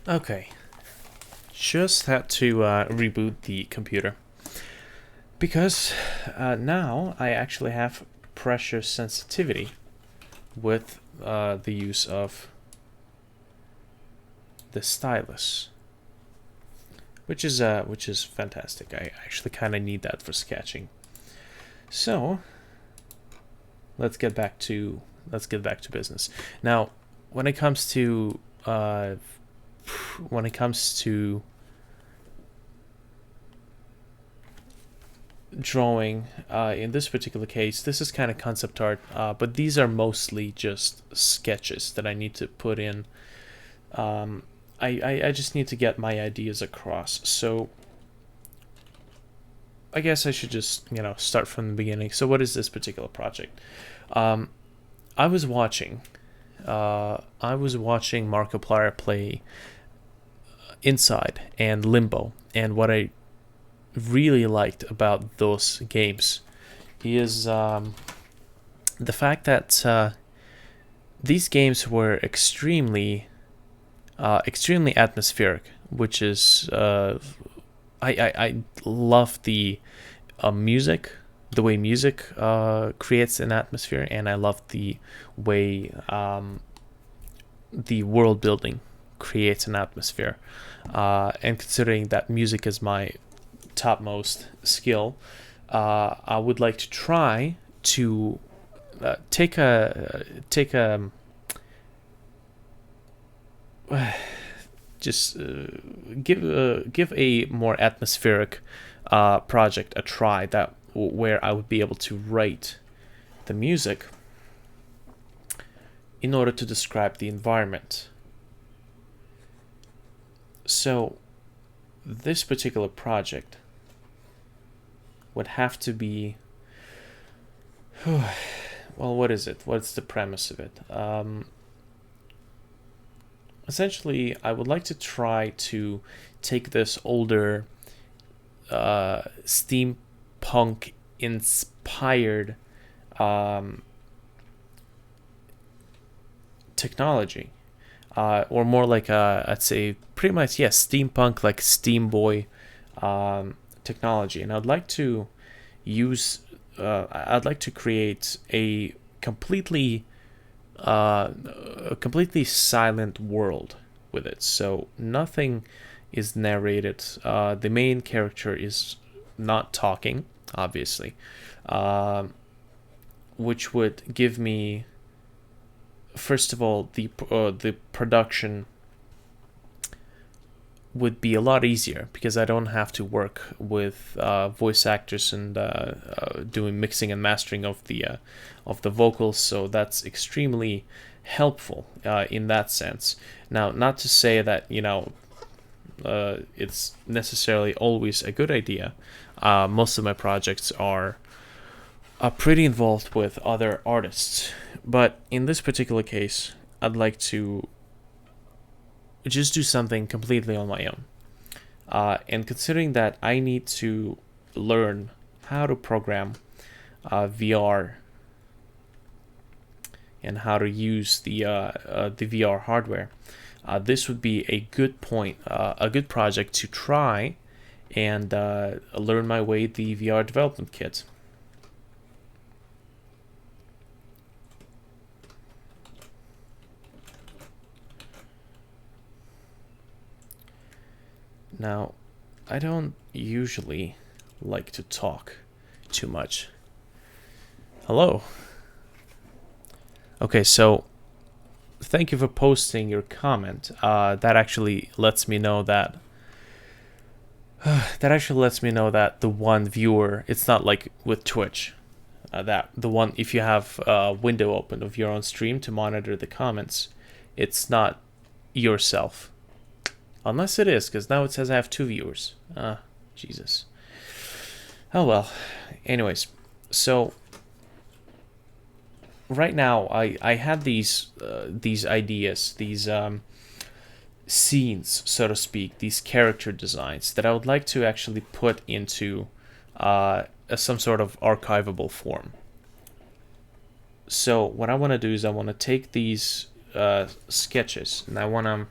Okay, just had to reboot the computer because now I actually have pressure sensitivity with the use of the stylus, which is fantastic. I actually kind of need that for sketching. So let's get back to business. Now, when it comes to when it comes to drawing, in this particular case, this is kind of concept art, but these are mostly just sketches that I need to put in. I just need to get my ideas across. So I guess I should just, start from the beginning. So what is this particular project? Um, I was watching Markiplier play Inside and Limbo, and what I really liked about those games is the fact that these games were extremely atmospheric, which is I love the music, the way music creates an atmosphere, and I love the way the world building creates an atmosphere. And considering that music is my topmost skill, I would like to try to take a just give a more atmospheric project a try, that where I would be able to write the music in order to describe the environment. So this particular project would have to be well, what is it? What's the premise of it? Essentially, I would like to try to take this older steampunk inspired technology, or more like I'd say pretty much, yes, steampunk, like Steam Boy technology. And I'd like to create a completely silent world with it. So nothing is narrated. The main character is not talking, obviously, which would give me, first of all, the production would be a lot easier because I don't have to work with voice actors and doing mixing and mastering of the vocals. So that's extremely helpful in that sense. Now, not to say that it's necessarily always a good idea. Most of my projects are pretty involved with other artists, but in this particular case, I'd like to just do something completely on my own. And considering that I need to learn how to program VR and how to use the VR hardware, this would be a good a good project to try and learn my way the VR development kit. Now, I don't usually like to talk too much. Hello. Okay, so thank you for posting your comment. That actually lets me know that the one viewer, it's not like with Twitch, that the one, if you have a window open of your own stream to monitor the comments, it's not yourself. Unless it is, because now it says I have 2 viewers. Jesus. Oh well. Anyways, so right now I had these ideas, these scenes, so to speak, these character designs that I would like to actually put into some sort of archivable form. So what I want to do is I want to take these sketches and I want to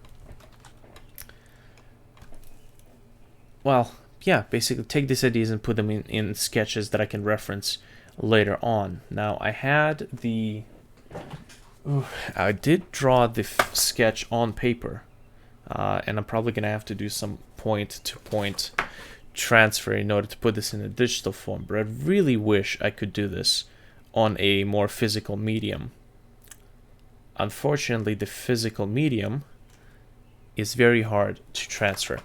well, yeah, basically take these ideas and put them in sketches that I can reference later on. Now, I did draw the sketch on paper, and I'm probably going to have to do some point-to-point transfer in order to put this in a digital form, but I really wish I could do this on a more physical medium. Unfortunately, the physical medium is very hard to transfer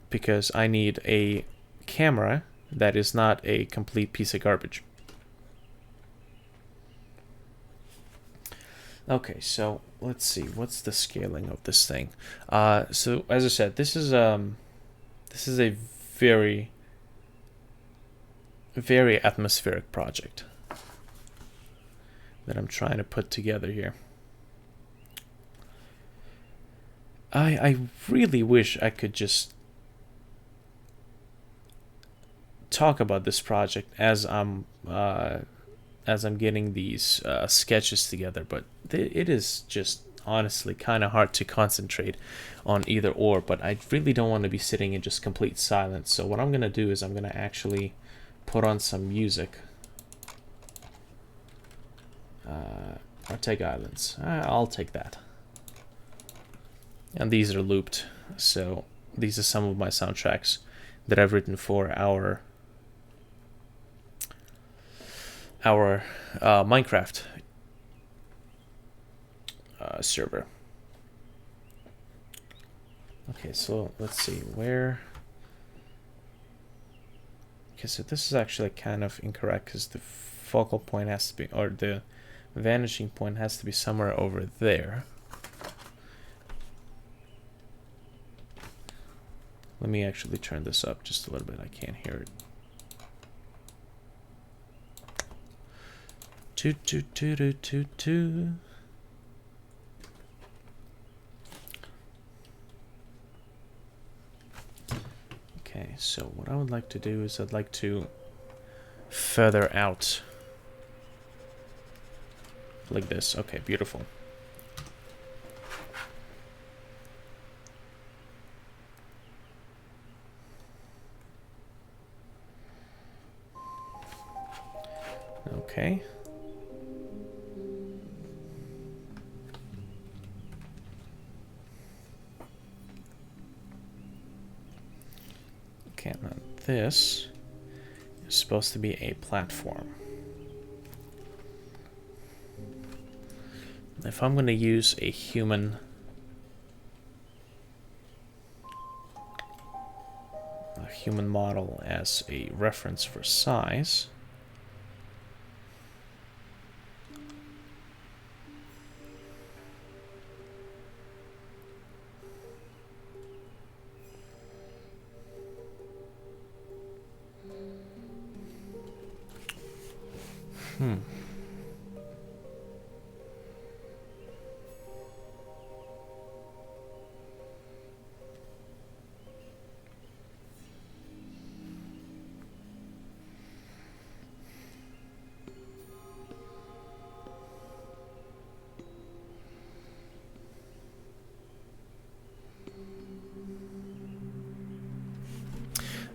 because I need a camera that is not a complete piece of garbage. Okay, so let's see, what's the scaling of this thing? So as I said, this is a very, very atmospheric project that I'm trying to put together here. I really wish I could just talk about this project as I'm getting these sketches together, but it is just honestly kind of hard to concentrate on either or. But I really don't want to be sitting in just complete silence. So what I'm gonna do is I'm gonna actually put on some music. Arteg Islands. I'll take that. And these are looped, so these are some of my soundtracks that I've written for our Minecraft server. Okay, so let's see where. Okay, so this is actually kind of incorrect because the focal point has to be, or the vanishing point has to be somewhere over there. Let me actually turn this up just a little bit. I can't hear it. Toot toot toot toot toot toot. Okay, so what I would like to do is I'd like to feather out like this. Okay, beautiful. Okay. Okay, now this is supposed to be a platform. If I'm going to use a human model as a reference for size,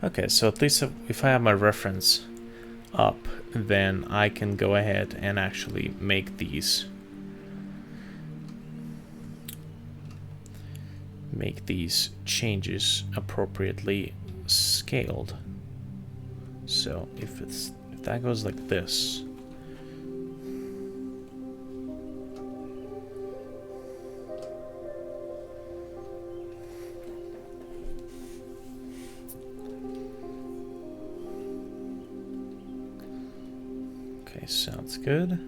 okay, so at least if I have my reference up, then I can go ahead and actually make these changes appropriately scaled. So if that goes like this, okay, sounds good.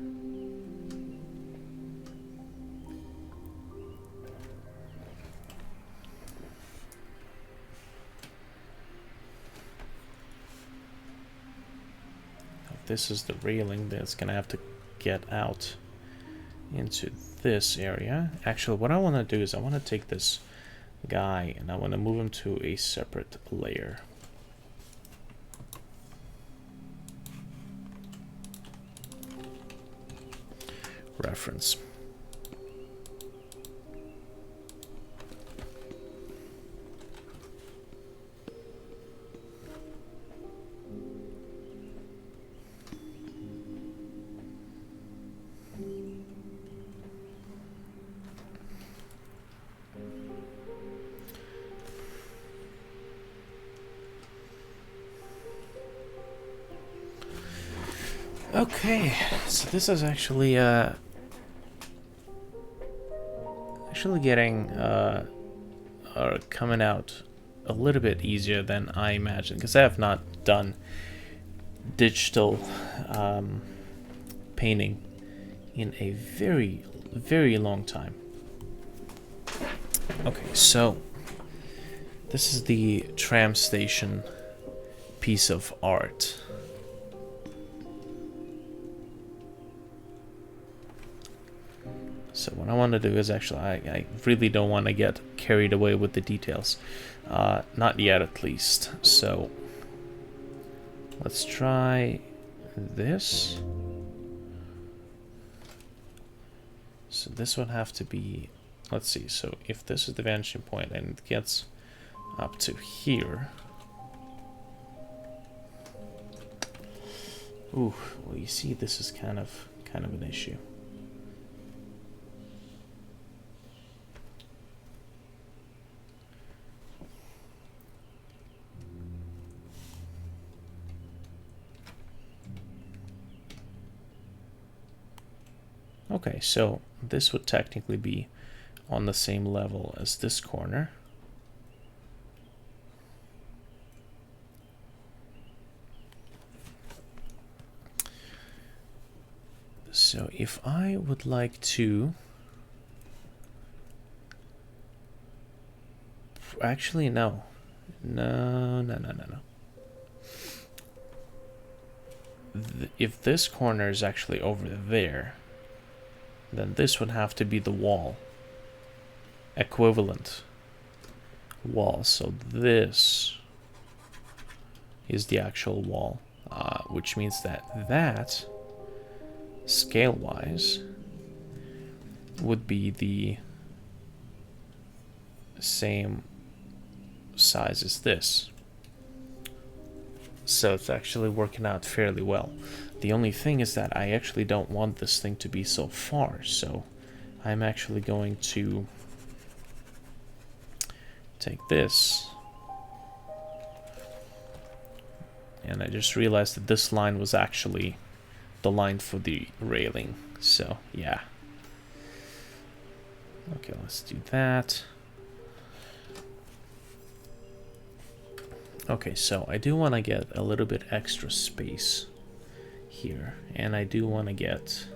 This is the railing that's gonna have to get out into this area. Actually, what I want to do is I want to take this guy and I want to move him to a separate layer. Reference. Okay, so this is actually getting coming out a little bit easier than I imagined, because I have not done digital painting in a very, very long time. Okay, so this is the tram station piece of art. So what I want to do is actually, I really don't want to get carried away with the details. Not yet, at least. So let's try this. So this would have to be, let's see, so if this is the vanishing point and it gets up to here. Ooh, well, you see, this is kind of an issue. Okay, so this would technically be on the same level as this corner. So if I would like to... Actually, no. No. If this corner is actually over there, then this would have to be the wall. Equivalent wall. So this is the actual wall, which means that scale-wise would be the same size as this. So it's actually working out fairly well. The only thing is that I actually don't want this thing to be so far, so I'm actually going to take this, and I just realized that this line was actually the line for the railing, so yeah. Okay, let's do that. Okay, so I do want to get a little bit extra space here, and I do want to get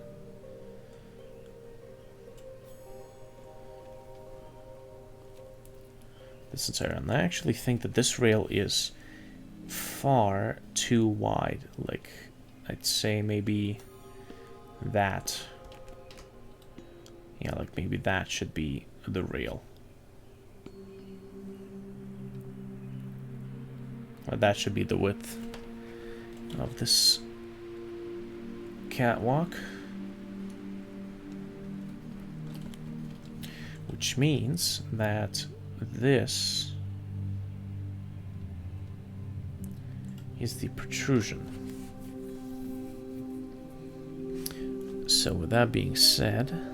this entire, and I actually think that this rail is far too wide. Like, I'd say maybe that. Yeah, like maybe that should be the rail. Or that should be the width of this catwalk. Which means that this is the protrusion. So with that being said,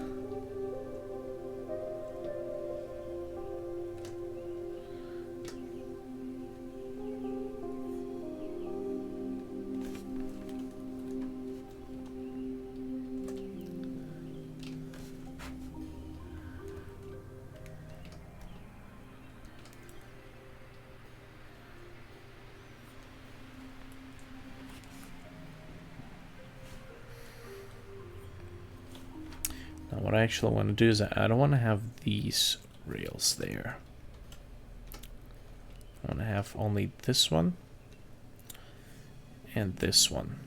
what I actually want to do is I don't want to have these rails there. I want to have only this one and this one,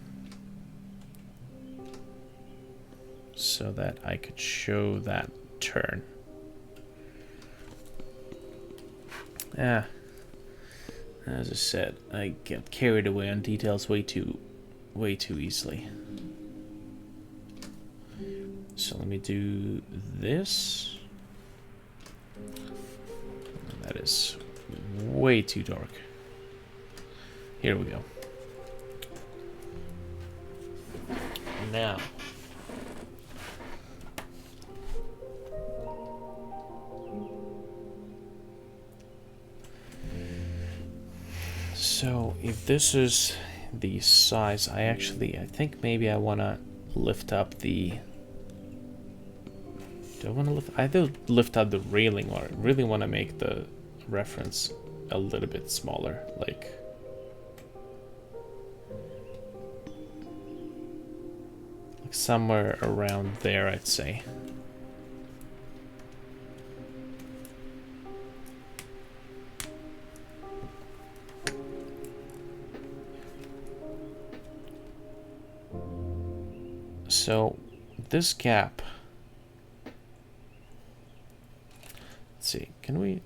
so that I could show that turn. As I said, I get carried away on details way too easily. So let me do this. That is way too dark. Here we go. Now, so if this is the size, I think maybe I want to lift up the... Do I want to lift... I do lift up the railing, or I really want to make the reference a little bit smaller, like... somewhere around there, I'd say. So this gap, let's see, can we...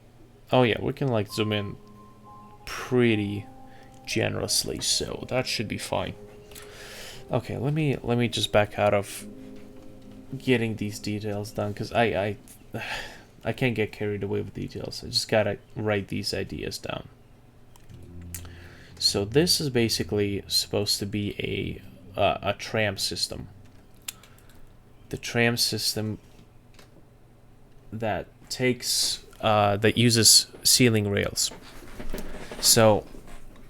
Oh yeah, we can like zoom in pretty generously, so that should be fine. Okay, let me just back out of getting these details done, because I can't get carried away with details. I just gotta write these ideas down. So this is basically supposed to be a tram system. The tram system that that uses ceiling rails. So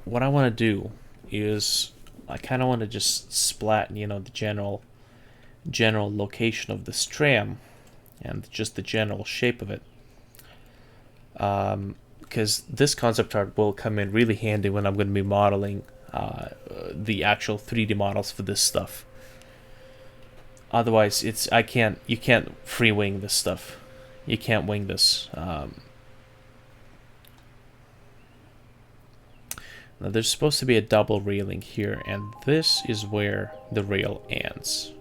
what I want to do is I kind of want to just splat, you know, the general location of this tram and just the general shape of it. Because this concept art will come in really handy when I'm going to be modeling the actual 3D models for this stuff. Otherwise, you can't free wing this stuff. You can't wing this. Now there's supposed to be a double railing here, and this is where the rail ends.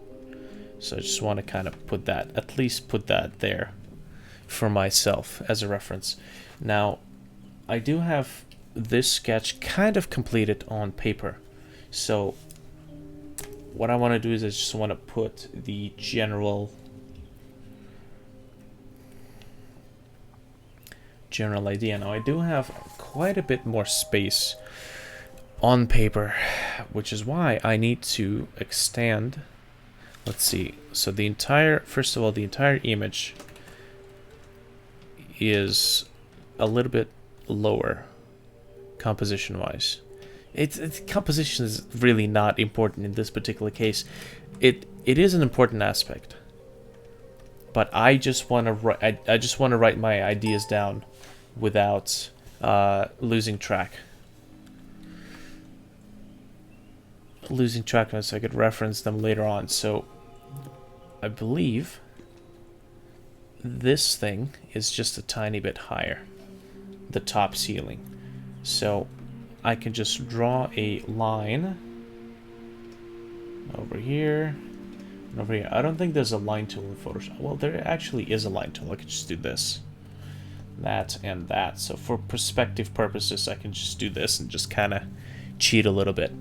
So I just want to kind of put that, at least put that there for myself as a reference. Now, I do have this sketch kind of completed on paper. So what I want to do is I just want to put the general idea. Now I do have quite a bit more space on paper, which is why I need to extend. Let's see. So the entire, first of all, the entire image is a little bit lower composition wise. Composition is really not important in this particular case. It is an important aspect, but I just want to I just want to write my ideas down without losing track of it, so I could reference them later on. So I believe this thing is just a tiny bit higher, the top ceiling. So I can just draw a line over here and over here. I don't think there's a line tool in Photoshop. Well, there actually is a line tool. I could just do this, that, and that. So for perspective purposes, I can just do this and just kind of cheat a little bit.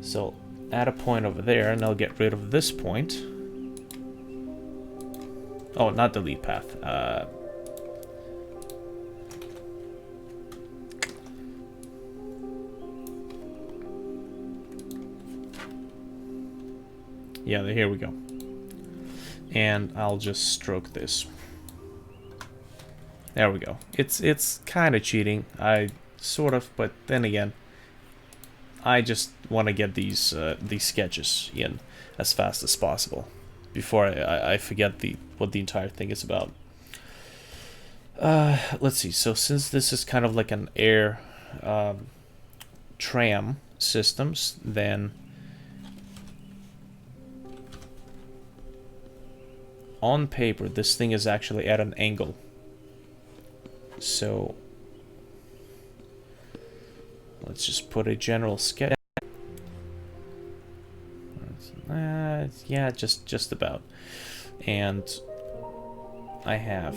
So add a point over there, and I'll get rid of this point. Oh, not delete path. Yeah, here we go. And I'll just stroke this. There we go. It's kind of cheating. Sort of, but then again, I just want to get these sketches in as fast as possible before I forget what the entire thing is about. Let's see. So since this is kind of like an air tram systems, then on paper this thing is actually at an angle. So let's just put a general sketch. Yeah, just about. And I have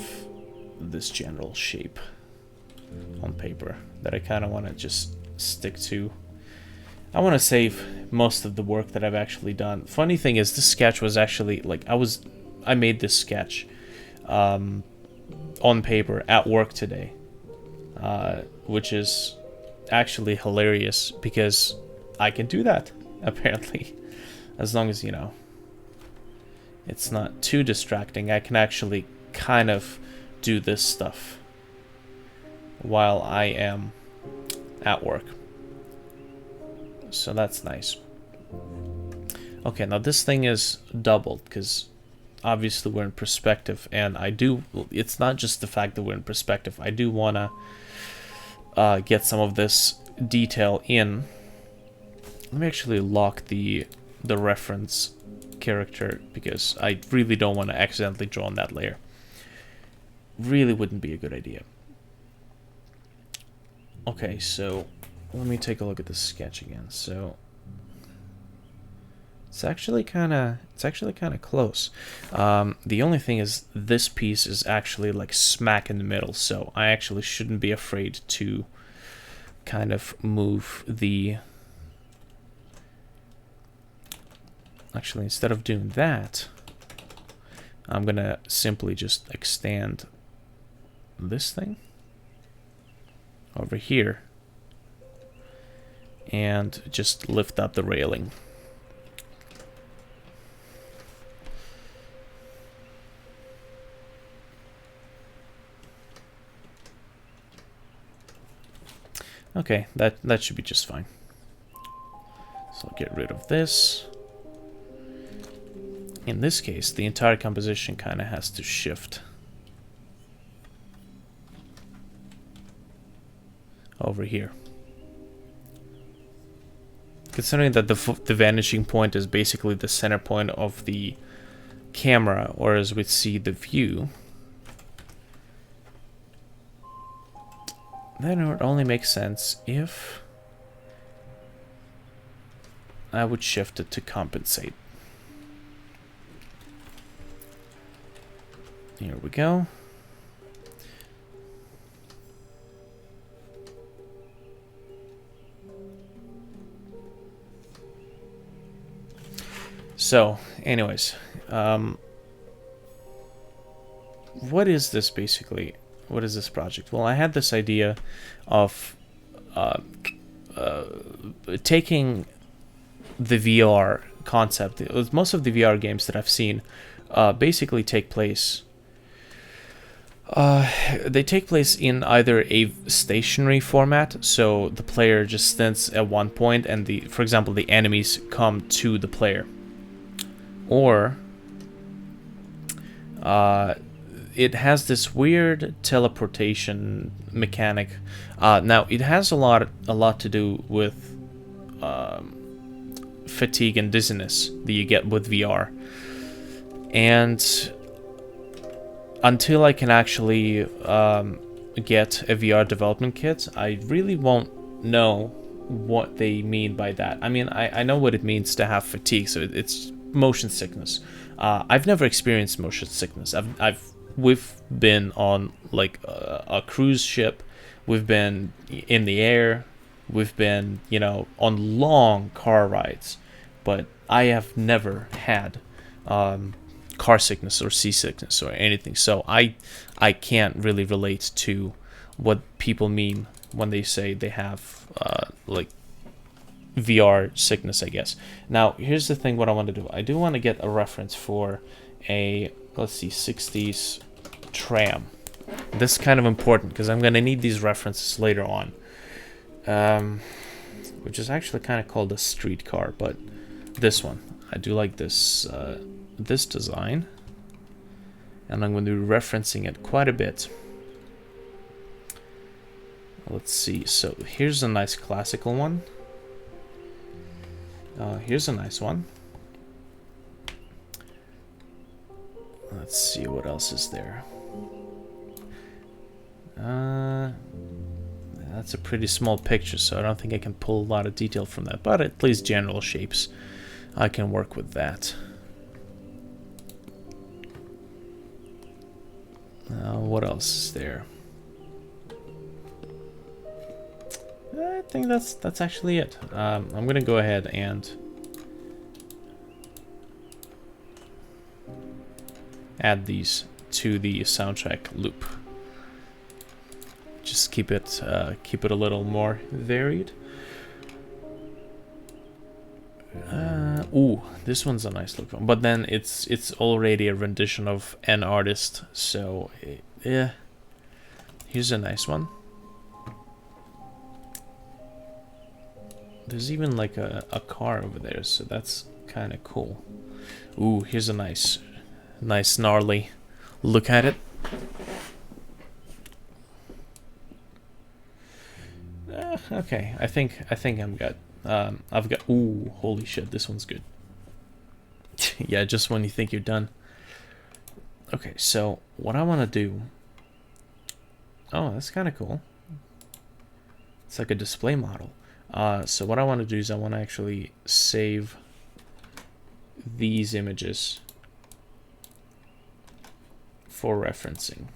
this general shape on paper that I kind of want to just stick to. I want to save most of the work that I've actually done. Funny thing is, this sketch was actually like I made this sketch on paper at work today, which is actually hilarious because I can do that apparently, as long as, you know, it's not too distracting. I can actually kind of do this stuff while I am at work. So that's nice. Okay, now this thing is doubled because obviously we're in perspective, and it's not just the fact that we're in perspective. I do want to get some of this detail in. Let me actually lock the reference character because I really don't want to accidentally draw on that layer. Really wouldn't be a good idea. Okay, so let me take a look at the sketch again. So it's actually kind of close. The only thing is this piece is actually like smack in the middle, so I actually shouldn't be afraid to kind of move the... Actually, instead of doing that, I'm gonna simply just extend this thing over here and just lift up the railing. Okay, that should be just fine. So I'll get rid of this. In this case, the entire composition kind of has to shift over here. Considering that the vanishing point is basically the center point of the camera, or as we see the view, then it would only make sense if I would shift it to compensate. Here we go. So, anyways, what is this basically? What is this project? Well, I had this idea of taking the VR concept. Most of the VR games that I've seen basically take place. They take place in either a stationary format, so the player just stands at one point, and for example, the enemies come to the player, or it has this weird teleportation mechanic. Now, it has a lot to do with fatigue and dizziness that you get with VR, and until I can actually get a VR development kit, I really won't know what they mean by that. I mean, I know what it means to have fatigue, so it's motion sickness. I've never experienced motion sickness. We've been on like a cruise ship, we've been in the air, we've been, on long car rides, but I have never had car sickness or seasickness or anything, so I can't really relate to what people mean when they say they have like VR sickness, I guess. Now, here's the thing, what I want to do. I do want to get a reference for a, let's see, 60s Tram. This is kind of important because I'm going to need these references later on, which is actually kind of called a streetcar, but this one, I do like this this design, and I'm going to be referencing it quite a bit. Let's see, so here's a nice classical one. Here's a nice one. Let's see what else is there. That's a pretty small picture, so I don't think I can pull a lot of detail from that, but at least general shapes, I can work with that. What else is there? I think that's actually it. I'm gonna go ahead and add these to the soundtrack loop. Just keep it a little more varied. Ooh, this one's a nice look one, but then it's already a rendition of an artist, so yeah. Here's a nice one. there's even like a car over there, so that's kind of cool. Ooh, here's a nice gnarly look at it. Okay, I think I'm good. I've got. Ooh, holy shit, this one's good. Yeah, just when you think you're done. Okay, so what I want to do. Oh, that's kind of cool. It's like a display model. So what I want to do is I want to actually save these images for referencing.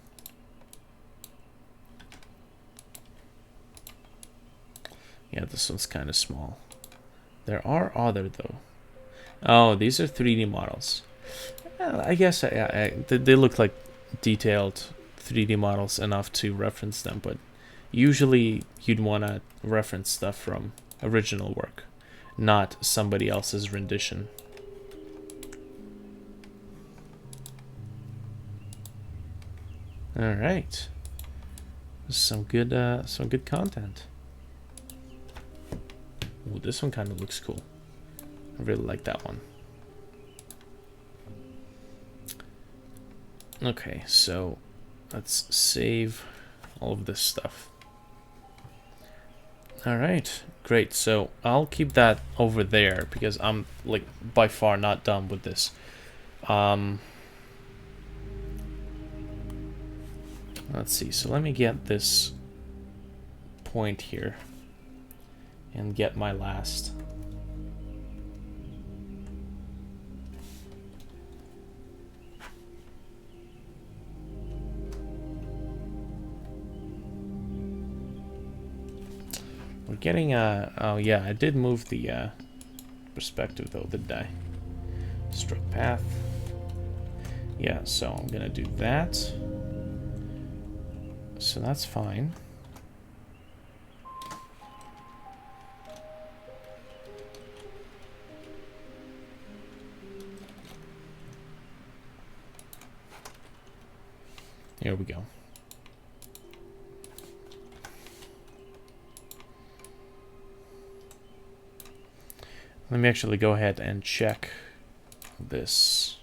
Yeah, this one's kind of small. There are other though. Oh, these are 3D models. I guess they look like detailed 3D models enough to reference them, but usually you'd want to reference stuff from original work, not somebody else's rendition. All right, some good content. Ooh, this one kind of looks cool. I really like that one. Okay, so let's save all of this stuff. All right, great. So I'll keep that over there because I'm like by far not done with this. Let's see. So let me get this point here and get my last. We're getting oh yeah, I did move the perspective though, didn't I? Stroke path. Yeah, so I'm gonna do that. So that's fine. Here we go. Let me actually go ahead and check this.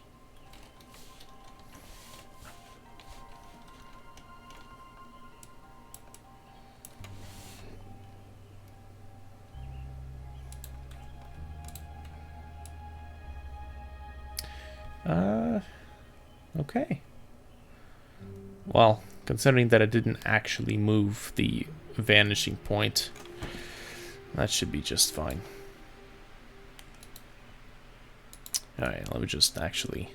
Okay. Well, considering that I didn't actually move the vanishing point, that should be just fine. Alright, let me just actually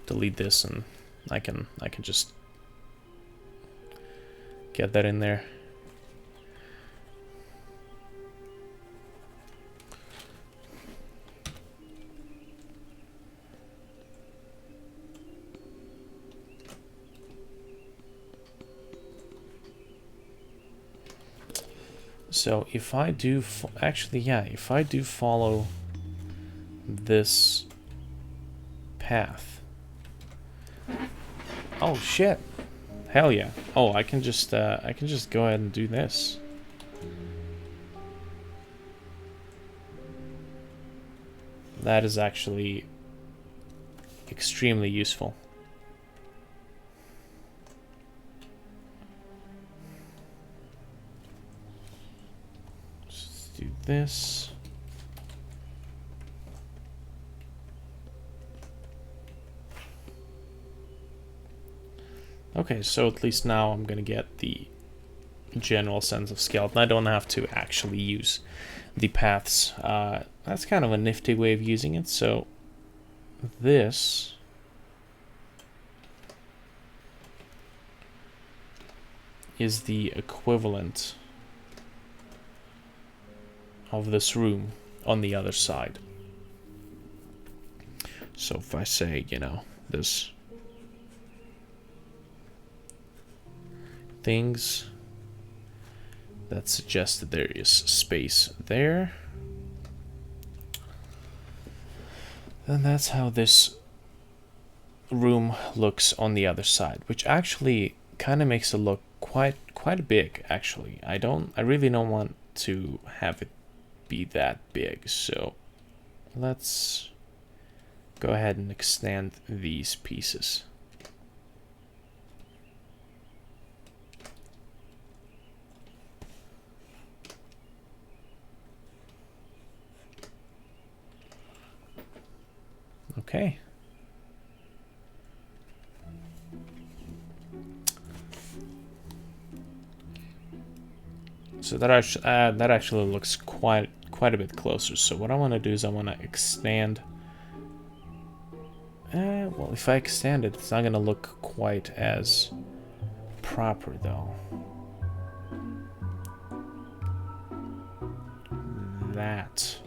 delete this and I can just get that in there. So if I do actually, yeah, if I do follow this path. Oh shit. Hell yeah. Oh, I can just go ahead and do this. That is actually extremely useful. Let's do this. Okay, so at least now I'm gonna get the general sense of scale. I don't have to actually use the paths. That's kind of a nifty way of using it. So this is the equivalent of this room on the other side. So if I say, you know, this things that suggest that there is space there, then that's how this room looks on the other side, which actually kind of makes it look quite big. Actually, I really don't want to have it be that big. So let's go ahead and extend these pieces. Okay. So that actually looks quite a bit closer. So what I want to do is I want to extend. Well, if I extend it, it's not going to look quite as proper though. That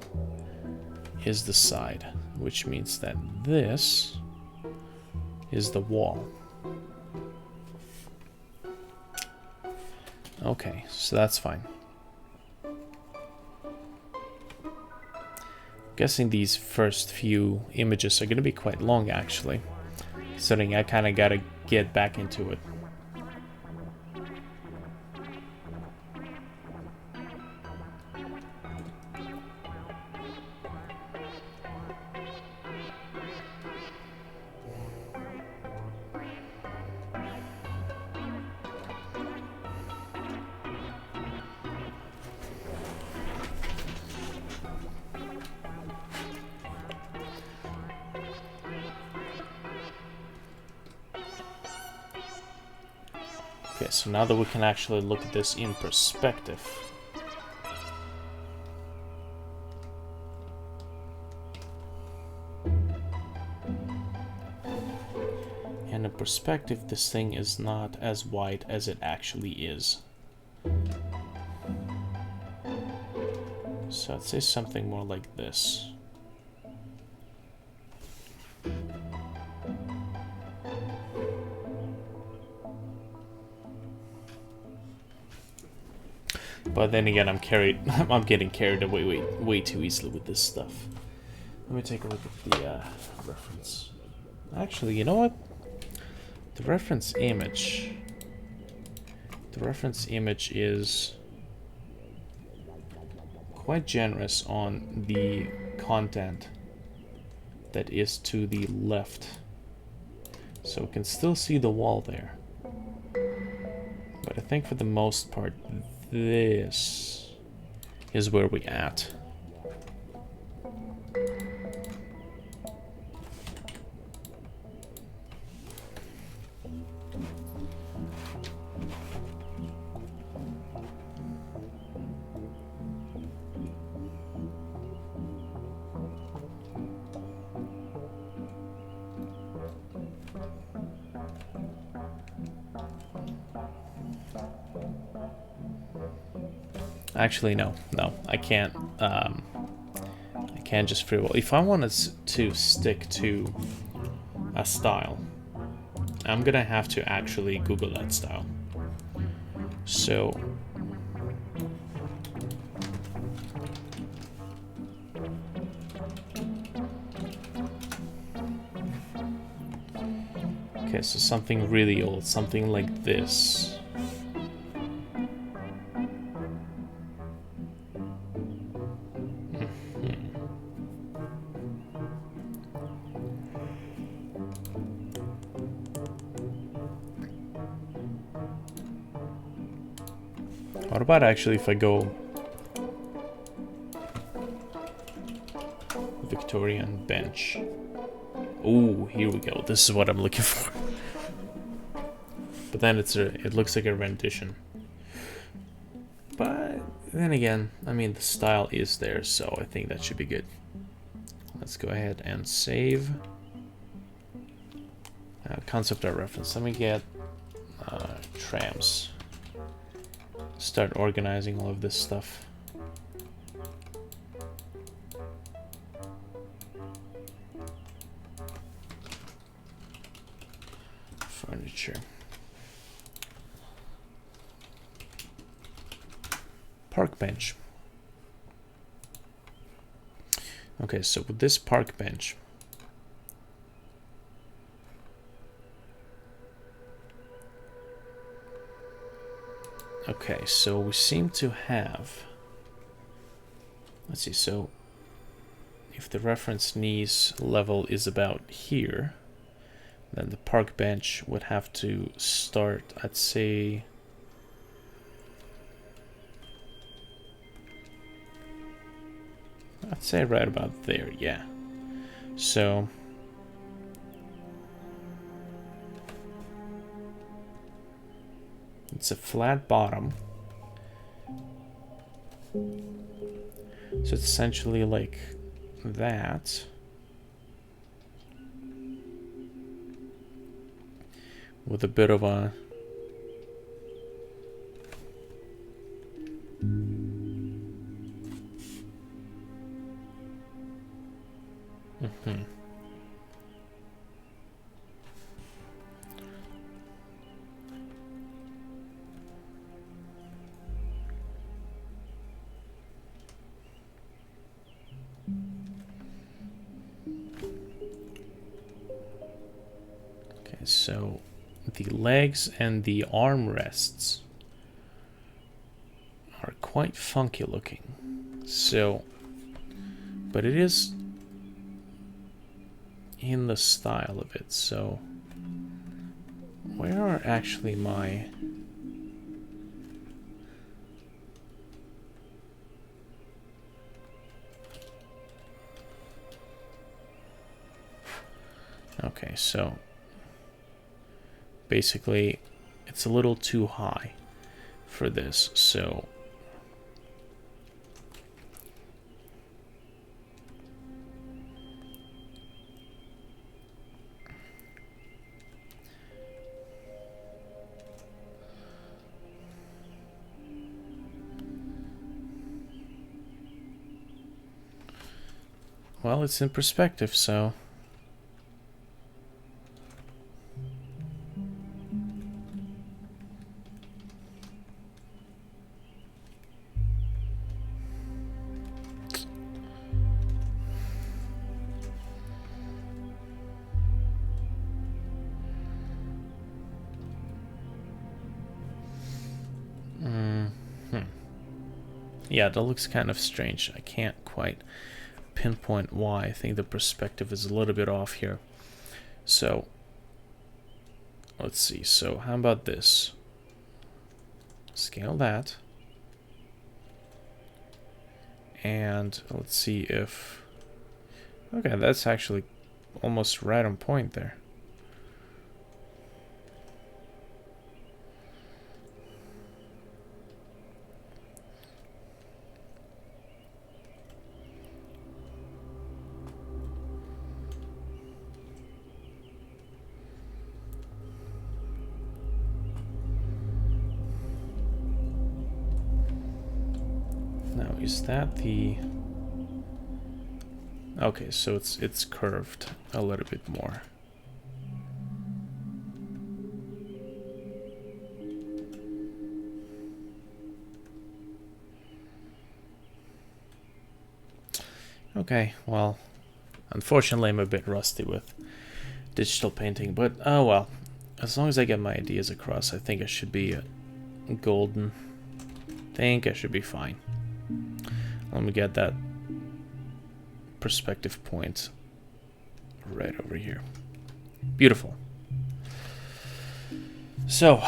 is the side, which means that this is the wall. Okay, so that's fine. Guessing these first few images are going to be quite long actually. So then I kind of got to get back into it. Okay, so now that we can actually look at this in perspective. And in perspective, this thing is not as wide as it actually is. So I'd say something more like this. But then again, I'm getting carried away way too easily with this stuff. Let me take a look at the reference. Actually, you know what? The reference image is quite generous on the content that is to the left. So we can still see the wall there. But I think for the most part, this is where we're at. Actually, no, I can't. I can't just free roll. If I wanted to stick to a style, I'm gonna have to actually Google that style. So okay, so something really old, something like this. What about actually if I go Victorian bench? Oh, here we go. This is what I'm looking for. But then it looks like a rendition. But then again, I mean the style is there, so I think that should be good. Let's go ahead and save. Concept art reference. Let me get trams. Start organizing all of this stuff. Furniture. Park bench. Okay, so with this park bench, okay, so we seem to have let's see, so if the reference knees level is about here, then the park bench would have to start, I'd say, right about there, yeah. So it's a flat bottom. So it's essentially like that. With a bit of a Okay, so the legs and the armrests are quite funky looking. So, but it is in the style of it. So, where are actually my... Okay, so basically it's a little too high for this, so well, it's in perspective, so yeah, that looks kind of strange. I can't quite pinpoint why. I think the perspective is a little bit off here. So let's see. So how about this? Scale that. And let's see if... Okay, that's actually almost right on point there. Now, is that the... Okay, so it's curved a little bit more. Okay, well, unfortunately I'm a bit rusty with digital painting, but oh well. As long as I get my ideas across, I think I should be golden. Think I should be fine. Let me get that perspective point right over here. Beautiful. So,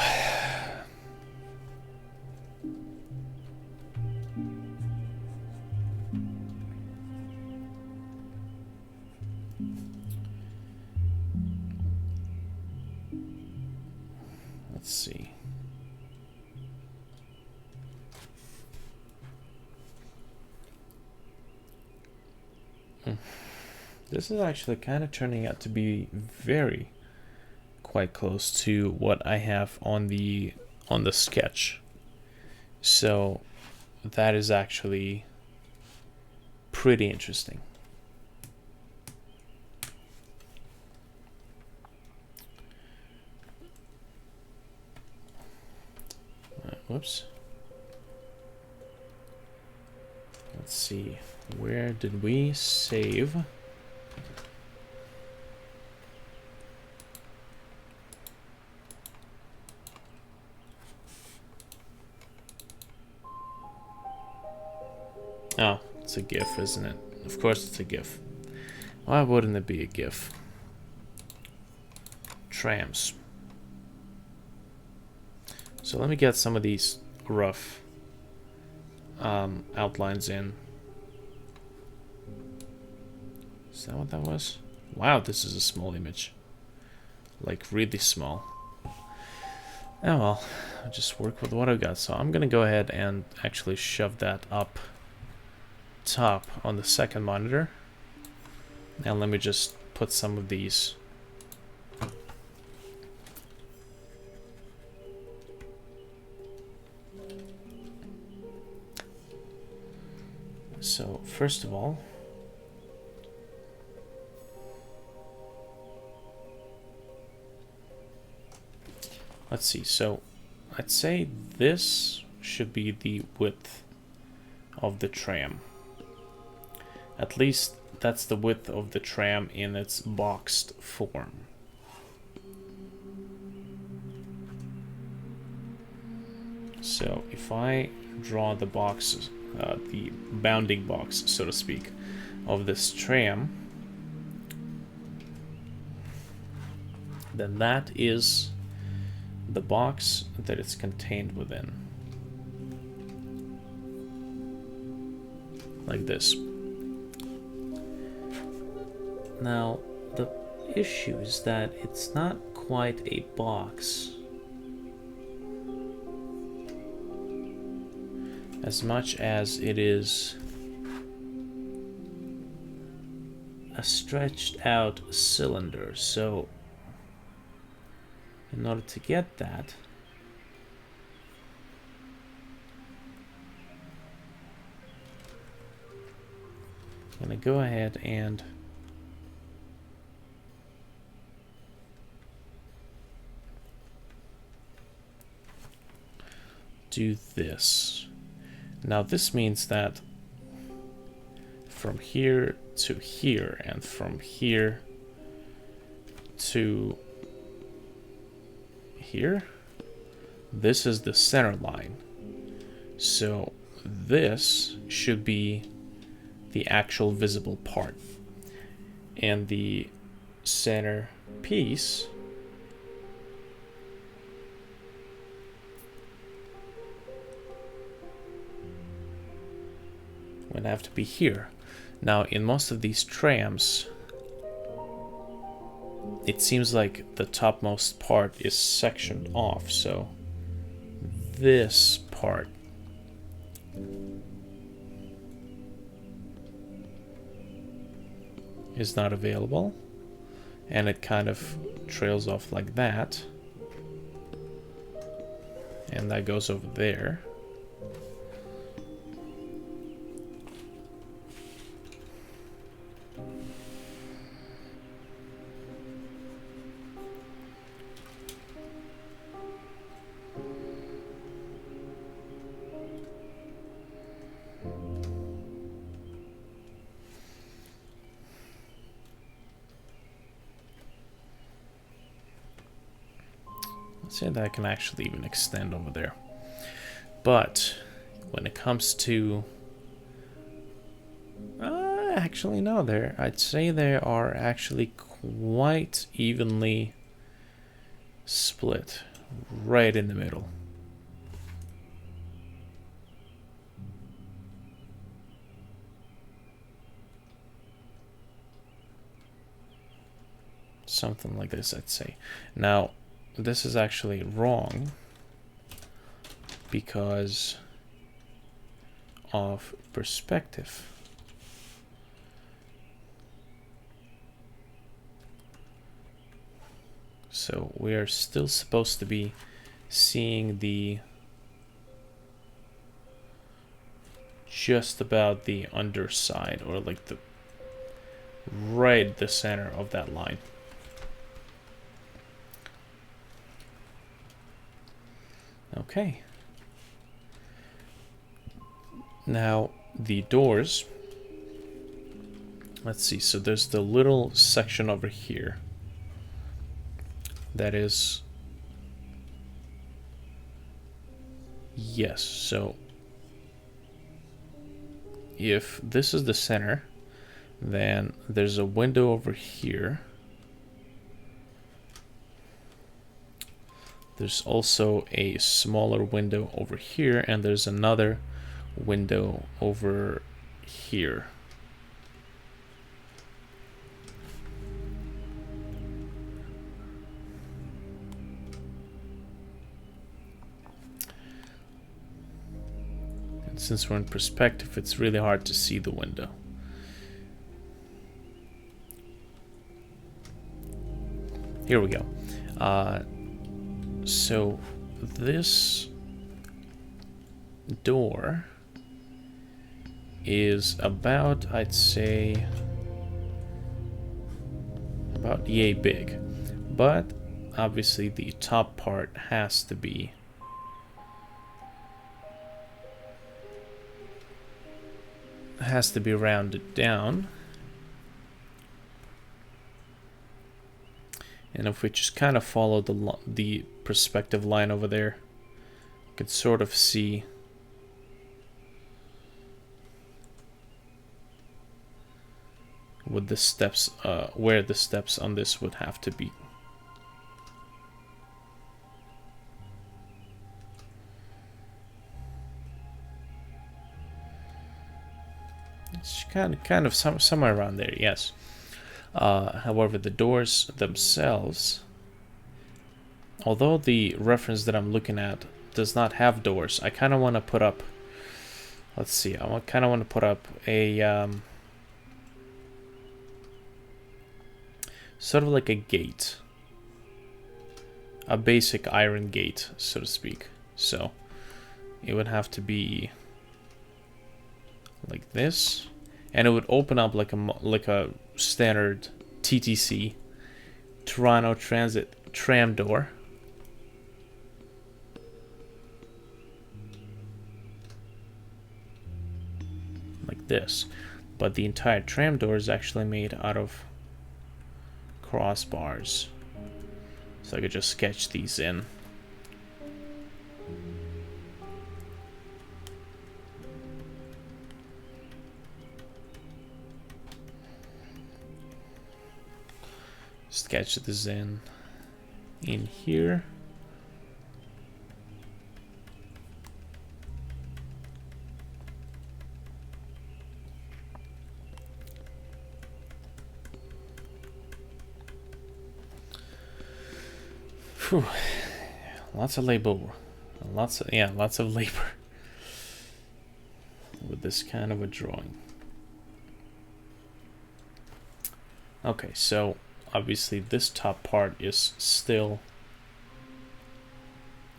let's see. This is actually kind of turning out to be quite close to what I have on the sketch. So that is actually pretty interesting. Whoops. Let's see. Where did we save? Oh, It's a GIF, isn't it? Of course it's a GIF. Why wouldn't it be a GIF? Trams. So let me get some of these rough outlines in. Is that what that was? Wow, this is a small image. Like, really small. Oh well, I'll just work with what I got. So I'm gonna go ahead and actually shove that up top on the second monitor. And let me just put some of these so first of all, let's see, so I'd say this should be the width of the tram. At least that's the width of the tram in its boxed form. So if I draw the boxes, the bounding box, so to speak, of this tram, then that is the box that it's contained within. Like this. Now, the issue is that it's not quite a box as much as it is a stretched out cylinder. So in order to get that, I'm going to go ahead and do this. Now this means that from here to here and from here to here, this is the center line. So this should be the actual visible part. And the center piece would have to be here. Now, in most of these trams, it seems like the topmost part is sectioned off, so this part is not available, and it kind of trails off like that, and that goes over there. Say that I can actually even extend over there. But when it comes to actually no, I'd say they are actually quite evenly split right in the middle. Something like this, I'd say. Now this is actually wrong because of perspective. So we are still supposed to be seeing the just about the underside, or like the right the center of that line. Okay. Now the doors, let's see, so there's the little section over here that is, yes, so if this is the center, then there's a window over here. There's also a smaller window over here, and there's another window over here. And since we're in perspective, it's really hard to see the window. Here we go. So this door is about, I'd say, about yay big. But obviously the top part has to be rounded down. And if we just kind of follow the perspective line over there, you can sort of see with the steps, where the steps on this would have to be. It's kind of somewhere around there, yes. However, the doors themselves, although the reference that I'm looking at does not have doors, I kind of want to put up, let's see, I kind of want to put up a sort of like a gate, a basic iron gate, so to speak. So it would have to be like this, and it would open up like a standard TTC, Toronto Transit tram door. Like this. But the entire tram door is actually made out of crossbars. So I could just sketch these in. Sketch this in here. Whew. Lots of labor. Lots of labor with this kind of a drawing. Okay, so obviously this top part is still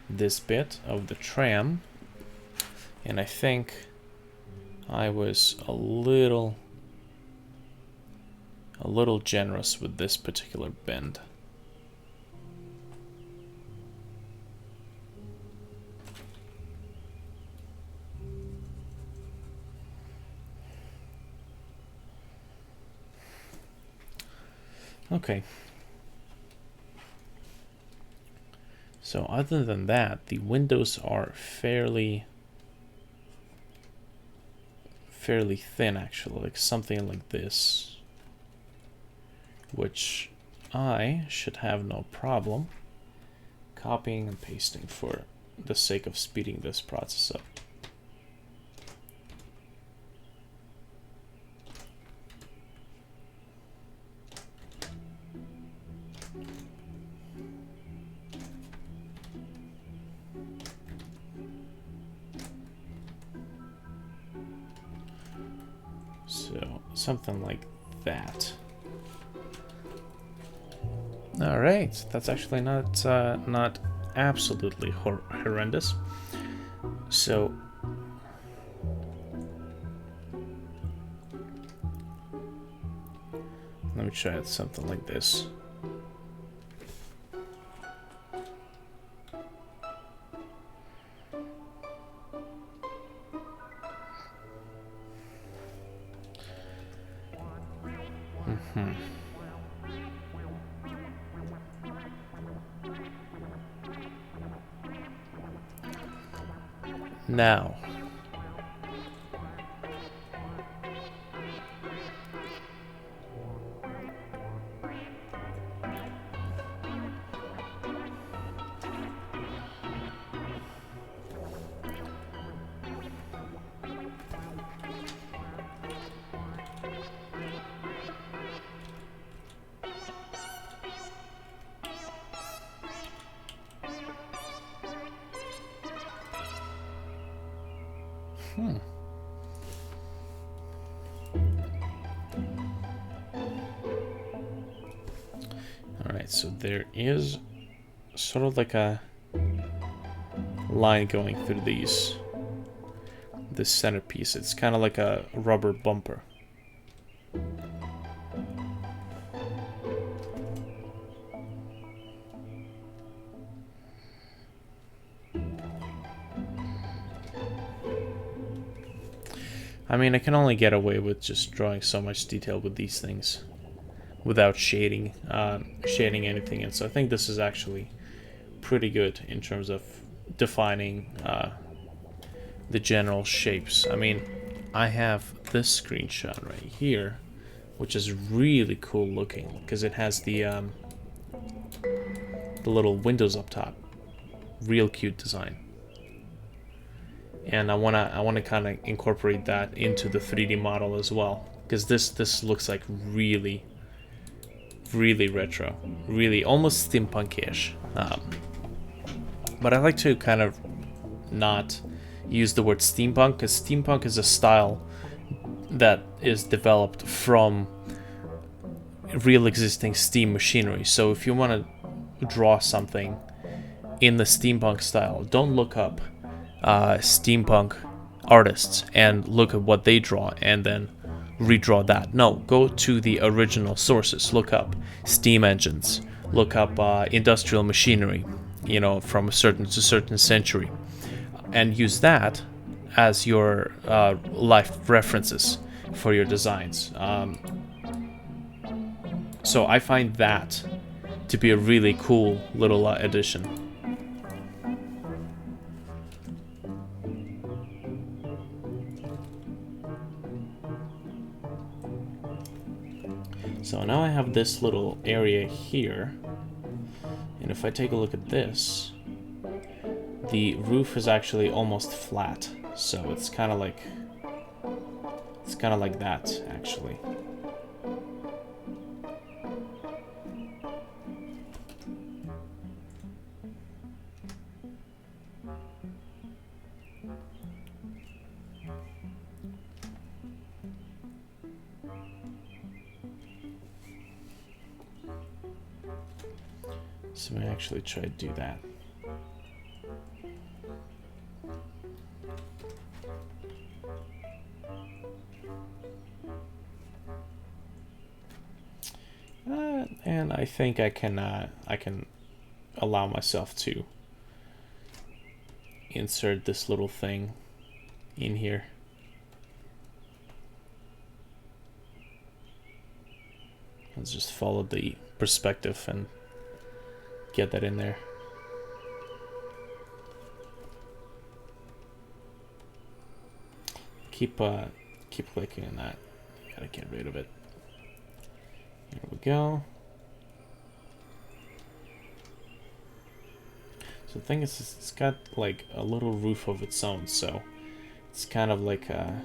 this bit of the tram, and I think I was a little generous with this particular bend. Okay. So other than that, the windows are fairly thin, actually, like something like this, which I should have no problem copying and pasting for the sake of speeding this process up. So something like that. All right, that's actually not absolutely horrendous. So let me try something like this. Now, Alright, so there is sort of like a line going through this centerpiece. It's kind of like a rubber bumper. I mean, I can only get away with just drawing so much detail with these things without shading anything in. So I think this is actually pretty good in terms of defining the general shapes. I mean, I have this screenshot right here, which is really cool looking because it has the little windows up top. Real cute design. And I wanna kind of incorporate that into the 3D model as well, because this looks like really retro, really almost steampunk-ish. But I like to kind of not use the word steampunk, because steampunk is a style that is developed from real existing steam machinery. So if you want to draw something in the steampunk style, don't look up steampunk artists and look at what they draw and then redraw that. No, go to the original sources. Look up steam engines, look up industrial machinery, you know, from a certain century, and use that as your life references for your designs. So I find that to be a really cool little addition. So now I have this little area here, and if I take a look at this, the roof is actually almost flat, so it's kind of like that actually. So I actually try to do that. And I think I can allow myself to insert this little thing in here. Let's just follow the perspective and get that in there. Keep clicking on that. Gotta get rid of it. Here we go. So the thing is, it's got like a little roof of its own, so it's kind of like a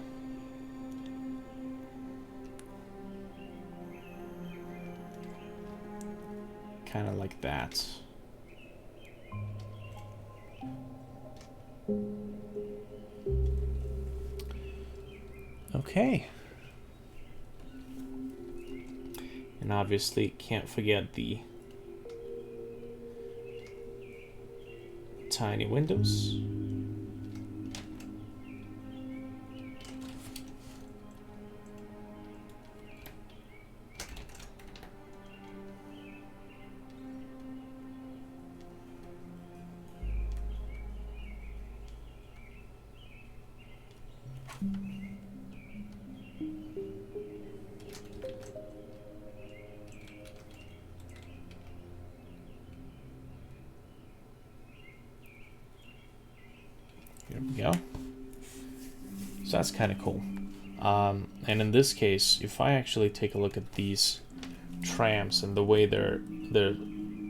kind of like that. Okay. And obviously can't forget the tiny windows. Here we go. So that's kind of cool. And in this case, if I actually take a look at these trams and the way their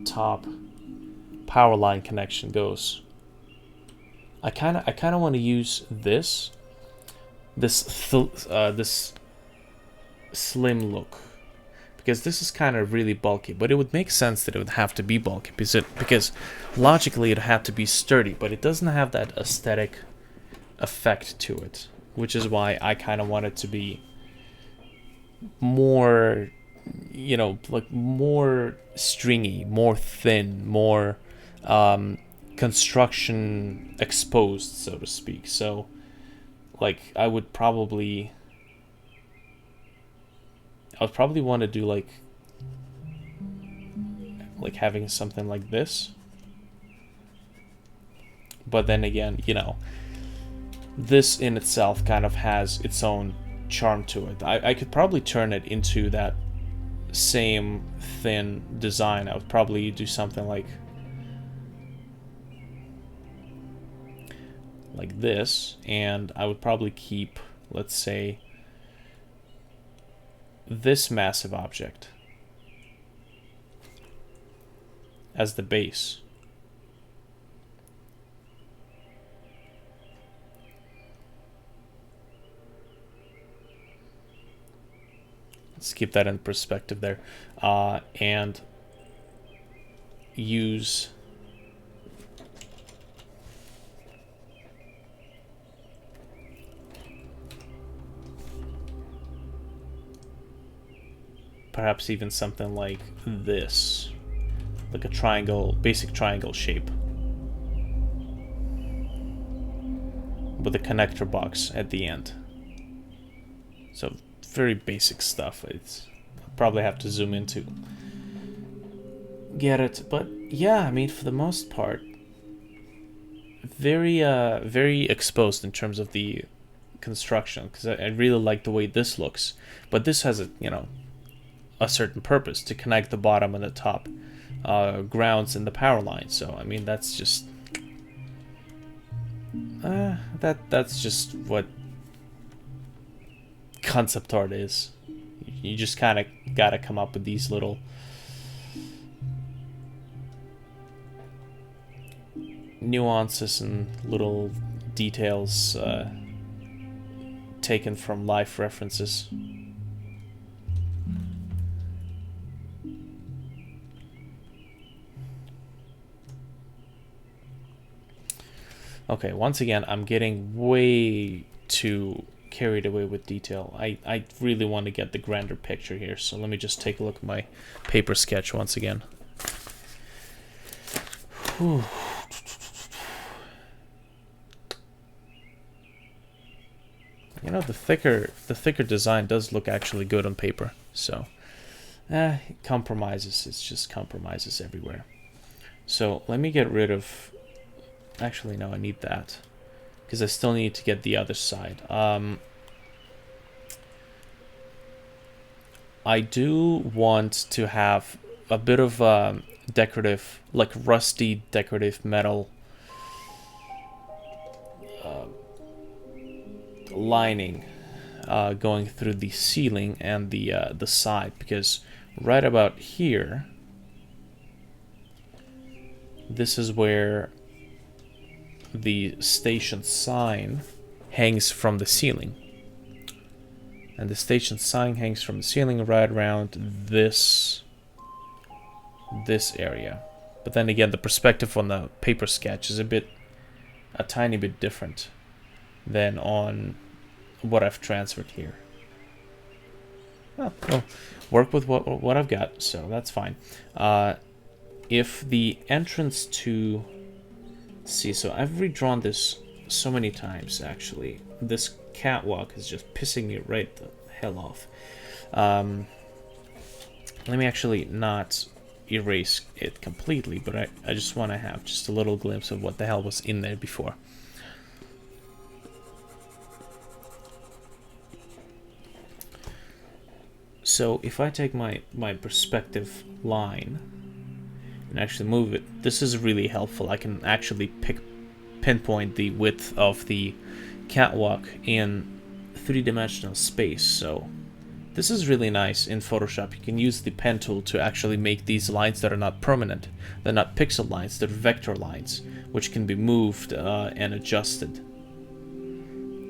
top power line connection goes, I kind of want to use this slim look, because this is kind of really bulky, but it would make sense that it would have to be bulky because logically it had to be sturdy, but it doesn't have that aesthetic effect to it, which is why I kind of want it to be more, you know, like more stringy, more thin, more construction exposed, so to speak. So like I would probably want to do like having something like this. But then again, you know, this in itself kind of has its own charm to it. I could probably turn it into that same thin design. I would probably do something like this, and I would probably keep, let's say, this massive object as the base. Let's keep that in perspective there, and use perhaps even something like this, like a triangle, basic triangle shape with a connector box at the end. So very basic stuff. It's I'll probably have to zoom in to get it, but yeah, I mean, for the most part, very exposed in terms of the construction, because I really like the way this looks. But this has a, you know, a certain purpose to connect the bottom and the top grounds and the power line. So I mean, that's just that's just what concept art is. You just kind of gotta come up with these little nuances and little details taken from life references. Okay, once again, I'm getting way too carried away with detail. I really want to get the grander picture here, so let me just take a look at my paper sketch once again. Whew. You know, the thicker design does look actually good on paper, so compromises. It's just compromises everywhere. So let me get rid of. Actually, no, I need that because I still need to get the other side. I do want to have a bit of decorative, like rusty decorative metal lining going through the ceiling and the side, because right about here, this is where the station sign hangs from the ceiling, and the station sign hangs from the ceiling right around this area. But then again, the perspective on the paper sketch is a tiny bit different than on what I've transferred here. Well, work with what I've got, so that's fine. If the entrance to see, so I've redrawn this so many times, actually. This catwalk is just pissing me right the hell off. Let me actually not erase it completely, but I just want to have just a little glimpse of what the hell was in there before. So if I take my perspective line and actually move it, this is really helpful. I can actually pinpoint the width of the catwalk in three-dimensional space. So this is really nice in Photoshop. You can use the pen tool to actually make these lines that are not permanent. They're not pixel lines, they're vector lines, which can be moved and adjusted.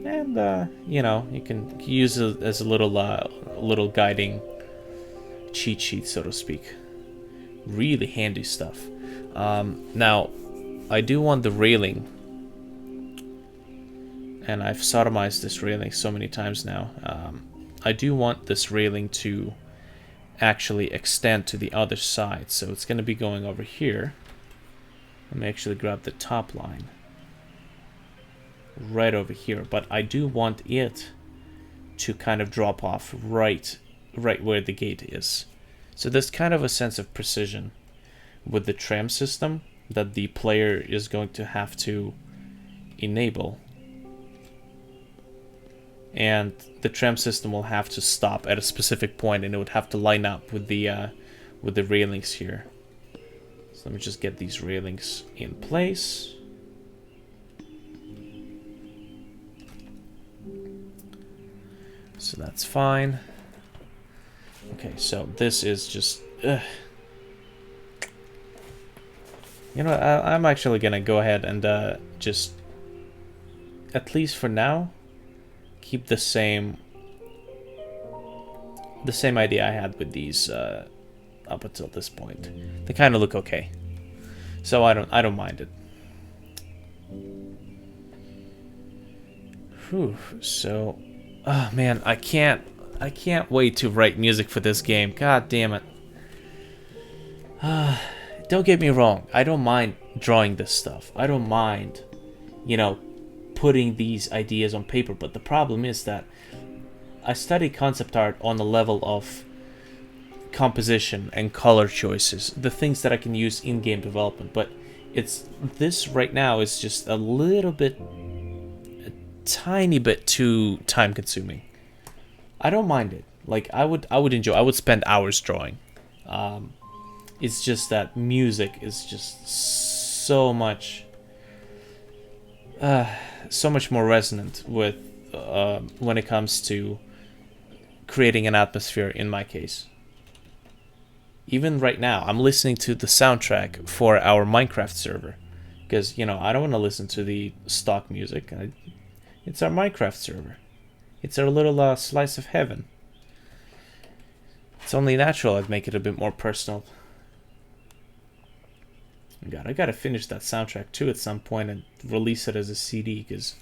And you know, you can use it as a little guiding cheat sheet, so to speak. Really handy stuff. Now, I do want the railing and I've sodomized this railing so many times now. I do want this railing to actually extend to the other side, so it's going to be going over here. Let me actually grab the top line right over here, but I do want it to kind of drop off right where the gate is. So there's kind of a sense of precision with the tram system that the player is going to have to enable, and the tram system will have to stop at a specific point, and it would have to line up with the railings here. So let me just get these railings in place. So that's fine. Okay, so this is just... you know, I'm actually gonna go ahead and just, at least for now, keep the same idea I had with these up until this point. They kind of look okay, so I don't mind it. Whew. So, oh man, I can't wait to write music for this game. God damn it. Don't get me wrong, I don't mind drawing this stuff. I don't mind, you know, putting these ideas on paper, but the problem is that I study concept art on the level of composition and color choices, the things that I can use in game development, but this right now is just a little bit, a tiny bit too time consuming. I don't mind it. Like, I would enjoy, I would spend hours drawing. It's just that music is just so much more resonant with when it comes to creating an atmosphere, in my case. Even right now, I'm listening to the soundtrack for our Minecraft server, because, you know, I don't want to listen to the stock music. It's our Minecraft server. It's our little slice of heaven. It's only natural I'd make it a bit more personal. God, I gotta finish that soundtrack too at some point and release it as a CD, because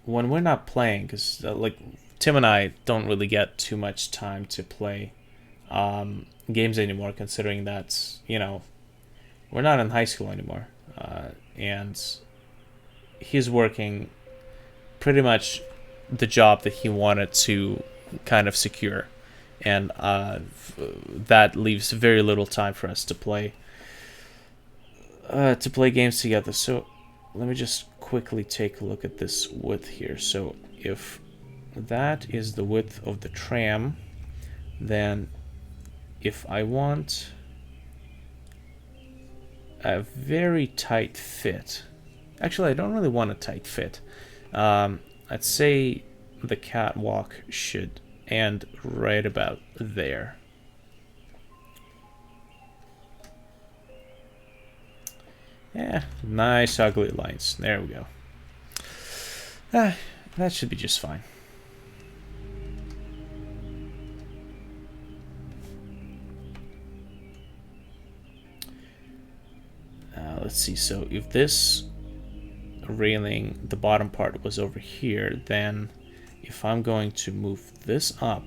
when we're not playing, because like Tim and I don't really get too much time to play games anymore, considering that, you know, we're not in high school anymore, and he's working pretty much the job that he wanted to kind of secure, and that leaves very little time for us to play games together. So let me just quickly take a look at this width here. So if that is the width of the tram, then if I want a very tight fit, actually I don't really want a tight fit, I'd say the catwalk should end right about there. Yeah, nice ugly lines. There we go. That should be just fine. Let's see, so if this railing, the bottom part was over here, then if I'm going to move this up,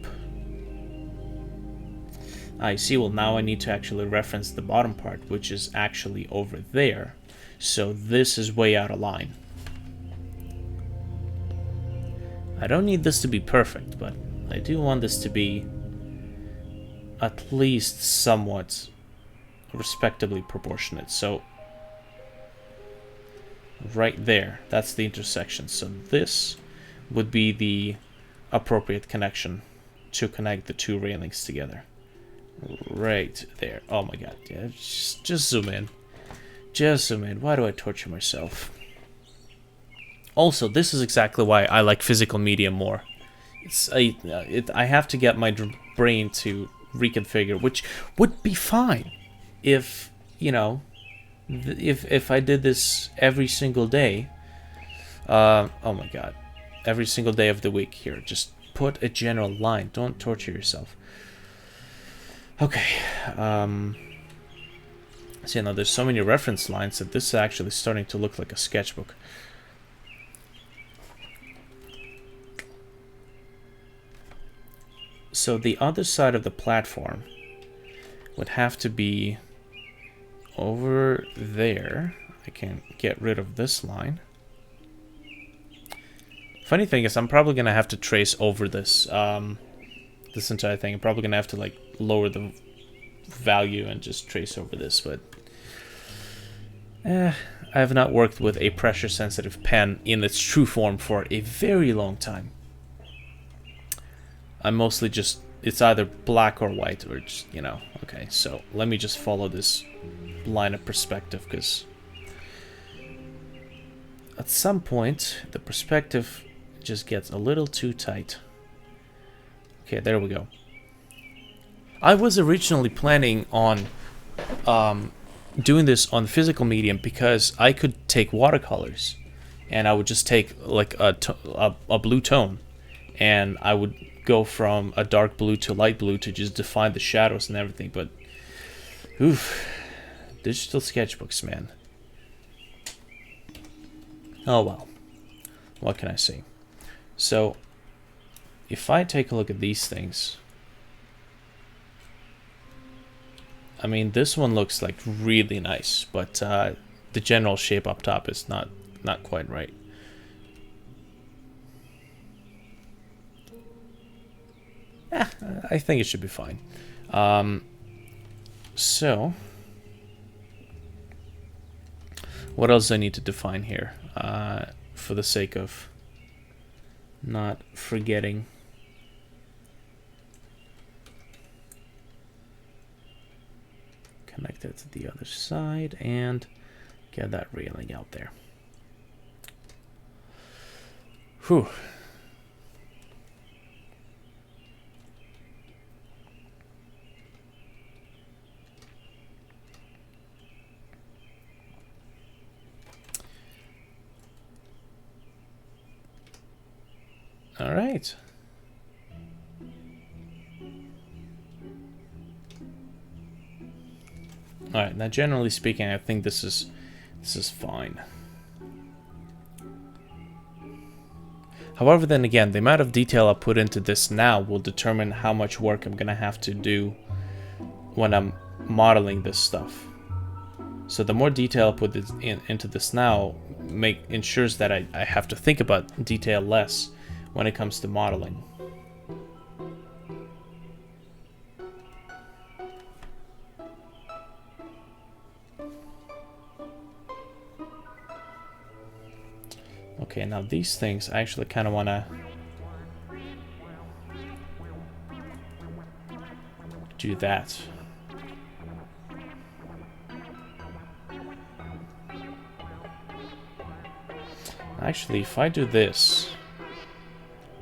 I see, well, now I need to actually reference the bottom part, which is actually over there. So this is way out of line. I don't need this to be perfect, but I do want this to be at least somewhat respectably proportionate. So right there, that's the intersection. So this would be the appropriate connection to connect the two railings together. Right there. Oh my god. Yeah, just zoom in. Just zoom in. Why do I torture myself? Also, this is exactly why I like physical media more. I have to get my brain to reconfigure, which would be fine if, you know, if I did this every single day. Oh my god. Every single day of the week here. Just put a general line. Don't torture yourself. Okay. So, you know, there's so many reference lines that this is actually starting to look like a sketchbook. So the other side of the platform would have to be over there. I can get rid of this line. Funny thing is, I'm probably gonna have to trace over this this entire thing. I'm probably gonna have to like lower the value and just trace over this, but I have not worked with a pressure-sensitive pen in its true form for a very long time. I'm mostly just, it's either black or white, or just, you know. Okay, so let me just follow this line of perspective, because at some point the perspective just gets a little too tight. Okay, there we go. I was originally planning on doing this on physical medium because I could take watercolors and I would just take like a blue tone, and I would go from a dark blue to light blue to just define the shadows and everything. But oof, digital sketchbooks, man. Oh well, what can I say? So if I take a look at these things, I mean, this one looks like really nice, but the general shape up top is not quite right. I think it should be fine. So what else do I need to define here for the sake of not forgetting? Connect it to the other side and get that railing out there. Whew. All right. All right. Now, generally speaking, I think this is fine. However, then again, the amount of detail I put into this now will determine how much work I'm gonna have to do when I'm modeling this stuff. So the more detail I put into this now ensures that I have to think about detail less when it comes to modeling. Okay, now these things I actually kind of want to do that. Actually, if I do this,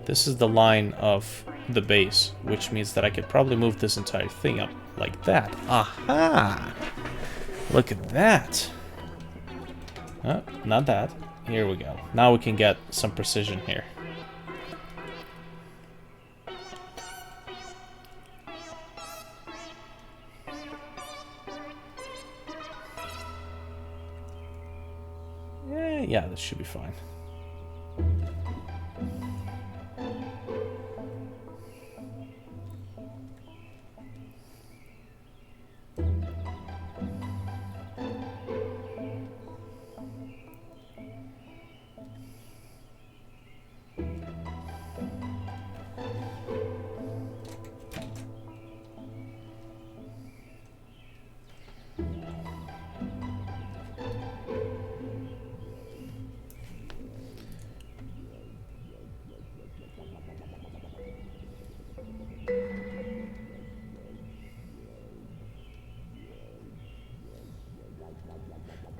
this is the line of the base, which means that I could probably move this entire thing up like that. Aha! Look at that. Oh, not that. Here we go. Now we can get some precision here. Yeah, this should be fine.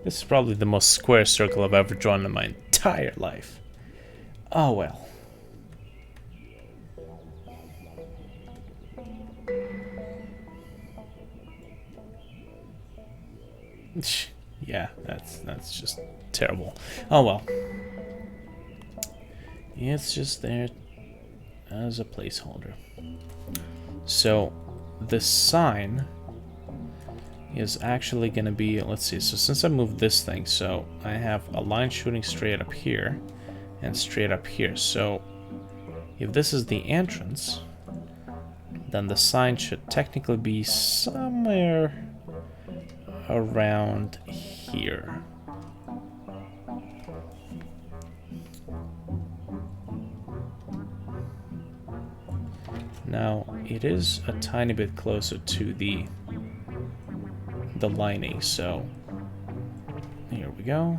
This is probably the most square circle I've ever drawn in my entire life. Oh well. Yeah, that's just terrible. Oh well. It's just there as a placeholder. So the sign is actually going to be, let's see, so since I moved this thing, so I have a line shooting straight up here and straight up here. So if this is the entrance, then the sign should technically be somewhere around here. Now, it is a tiny bit closer to the lining, so here we go.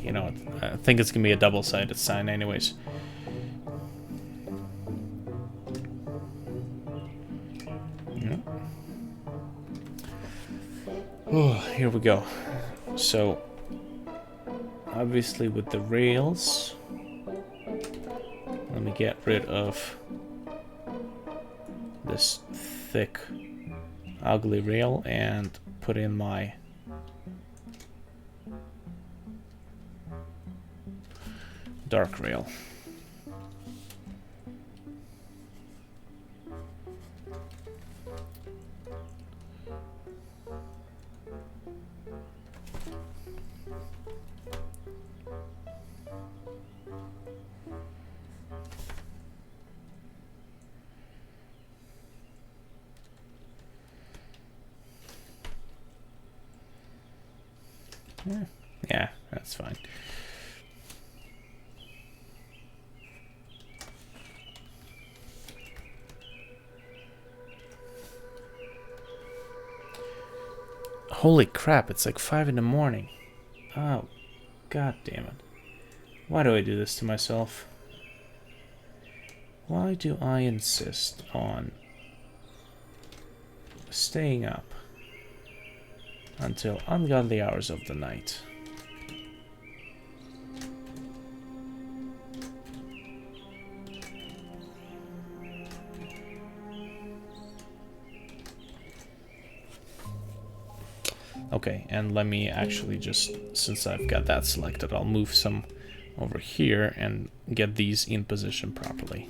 You know what? I think it's gonna be a double-sided sign anyways. Oh, here we go. So, obviously with the rails, let me get rid of this thick, ugly rail and put in my dark rail. Yeah, that's fine. Holy crap, it's like 5 in the morning. Oh, god damn it. Why do I do this to myself? Why do I insist on staying up until ungodly hours of the night? Okay, and let me actually just, since I've got that selected, I'll move some over here and get these in position properly.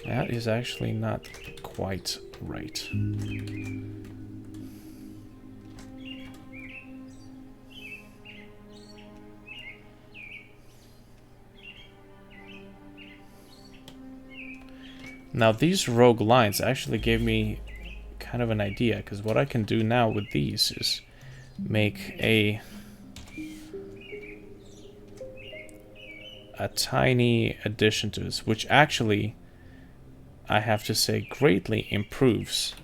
That is actually not quite right. Now these rogue lines actually gave me kind of an idea, because what I can do now with these is make a tiny addition to this, which actually, I have to say, greatly improves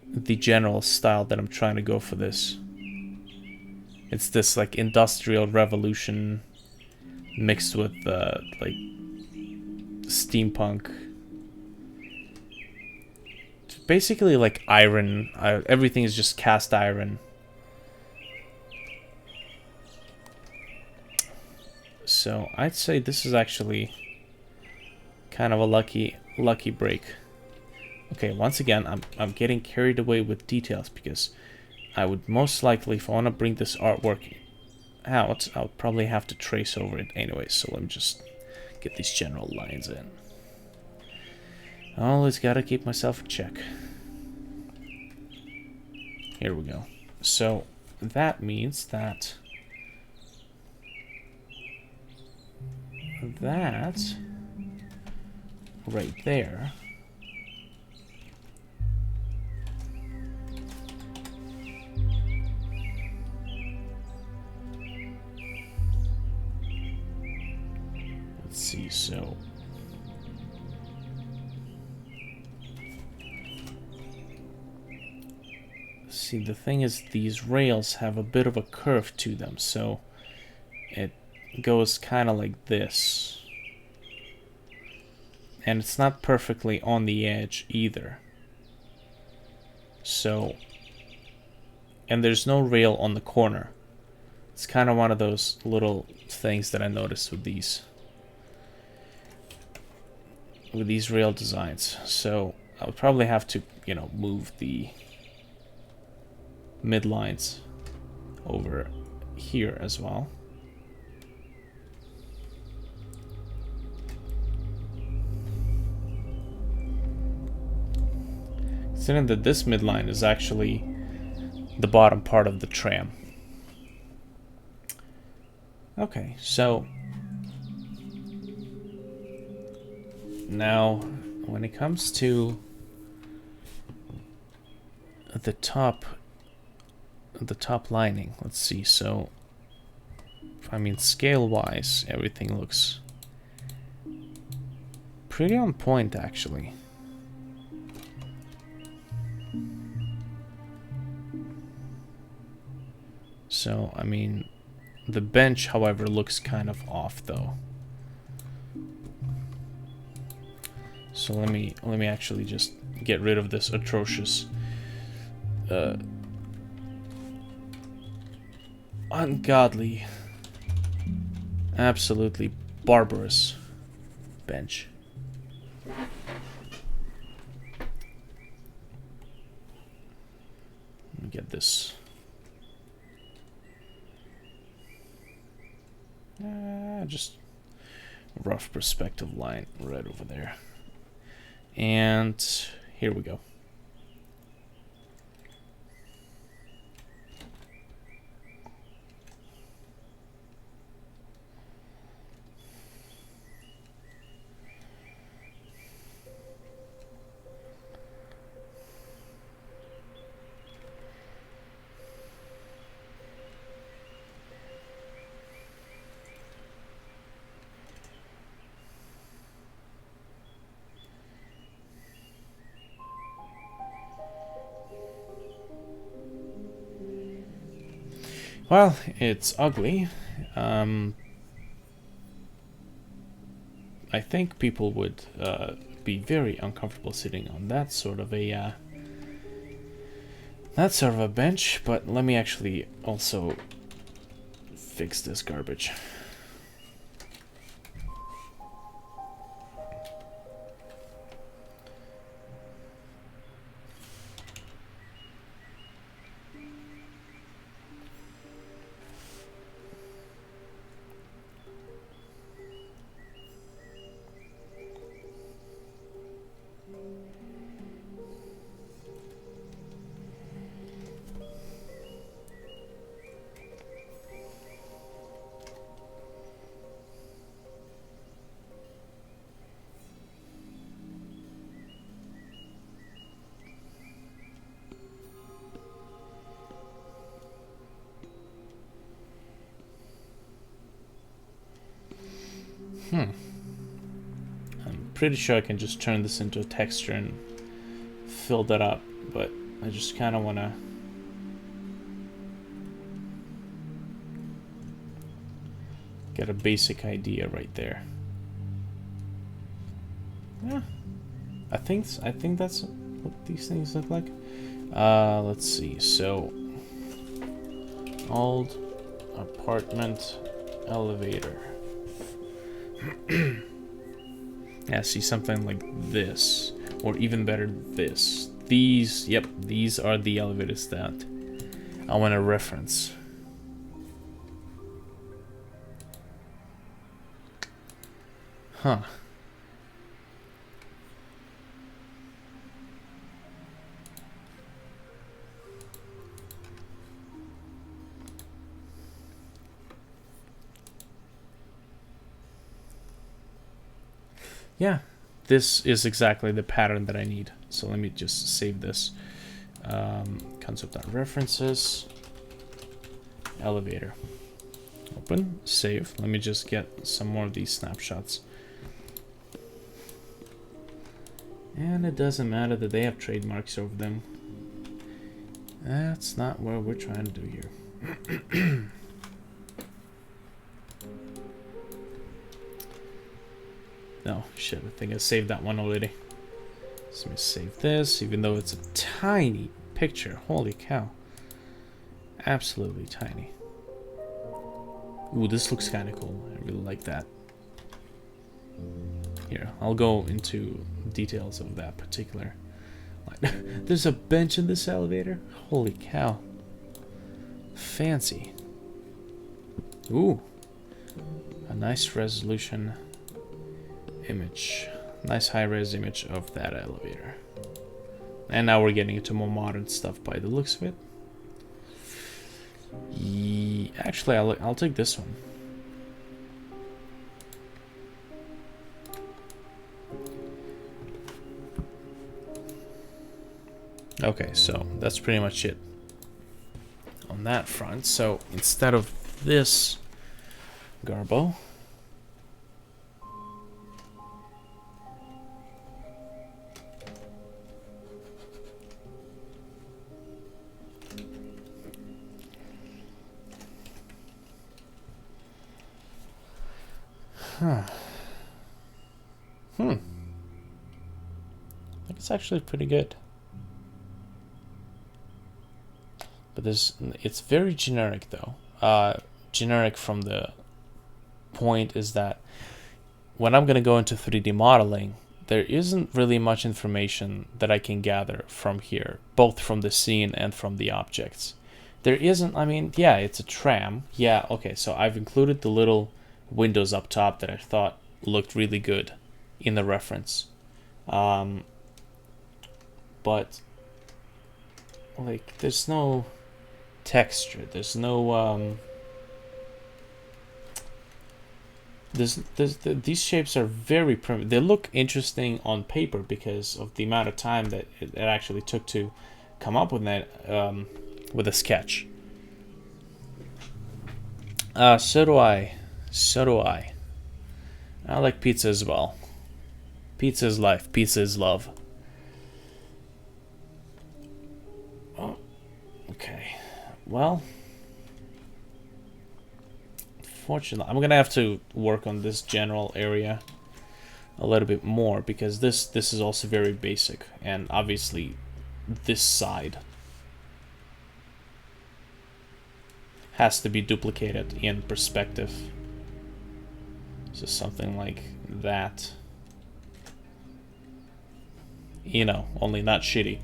the general style that I'm trying to go for this. It's this like industrial revolution mixed with like steampunk. It's basically like iron. Everything is just cast iron. So I'd say this is actually kind of a lucky break. Okay, once again, I'm getting carried away with details, because I would most likely, if I want to bring this artwork out, I would probably have to trace over it anyway. So let me just get these general lines in. Always gotta keep myself in check. Here we go. So that means that right there let's see, so see, the thing is, these rails have a bit of a curve to them, so it goes kind of like this. And it's not perfectly on the edge either. So, and there's no rail on the corner. It's kind of one of those little things that I noticed with these rail designs. So I would probably have to, you know, move the midlines over here as well. Considering that this midline is actually the bottom part of the tram. Okay, so now when it comes to the top lining, let's see. So I mean, scale wise, everything looks pretty on point actually. So I mean, the bench, however, looks kind of off though. So let me actually just get rid of this atrocious ungodly, absolutely barbarous bench. Let me get this. Just rough perspective line right over there. And here we go. Well, it's ugly. I think people would be very uncomfortable sitting on that sort of a bench. But let me actually also fix this garbage. I'm pretty sure I can just turn this into a texture and fill that up, but I just kind of want to get a basic idea right there. Yeah, I think that's what these things look like. Let's see. So, old apartment elevator. Yeah, see, something like this, or even better, this. These are the elevators that I want to reference. Huh. Yeah, this is exactly the pattern that I need. So let me just save this. Concept.references, elevator. Open, save. Let me just get some more of these snapshots. And it doesn't matter that they have trademarks over them. That's not what we're trying to do here. No, shit, I think I saved that one already. So let me save this, even though it's a tiny picture. Holy cow. Absolutely tiny. Ooh, this looks kind of cool. I really like that. Here, I'll go into details of that particular. There's a bench in this elevator? Holy cow. Fancy. Ooh. A nice resolution image. Nice high-res image of that elevator. And now we're getting into more modern stuff by the looks of it. Actually, I'll take this one. Okay, so that's pretty much it on that front. So instead of this garbo, I think it's actually pretty good. But it's very generic though. Generic from the point is that when I'm going to go into 3D modeling, there isn't really much information that I can gather from here, both from the scene and from the objects. There isn't, I mean, yeah, it's a tram. Yeah, okay, so I've included the little windows up top that I thought looked really good in the reference. But, like, there's no texture, there's no, these shapes are very primitive. They look interesting on paper because of the amount of time that it actually took to come up with that, with a sketch. So do I. So do I. I like pizza as well. Pizza is life. Pizza is love. Oh, okay. Well, fortunately, I'm gonna have to work on this general area a little bit more because this is also very basic, and obviously this side has to be duplicated in perspective. So something like that. You know, only not shitty.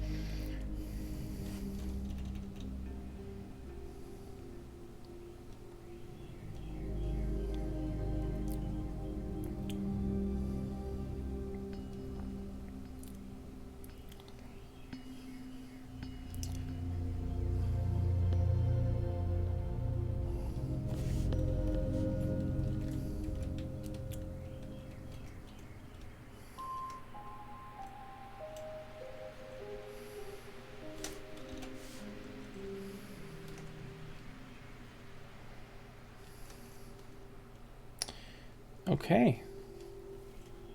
Okay.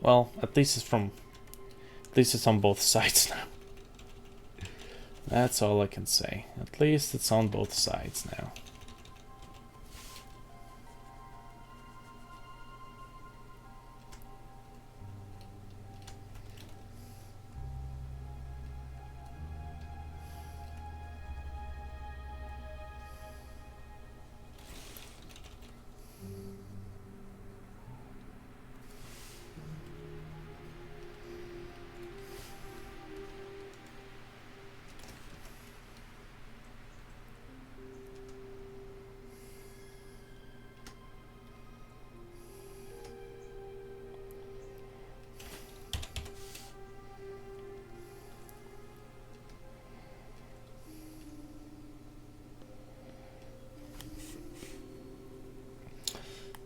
Well, at least it's on both sides now. That's all I can say. At least it's on both sides now.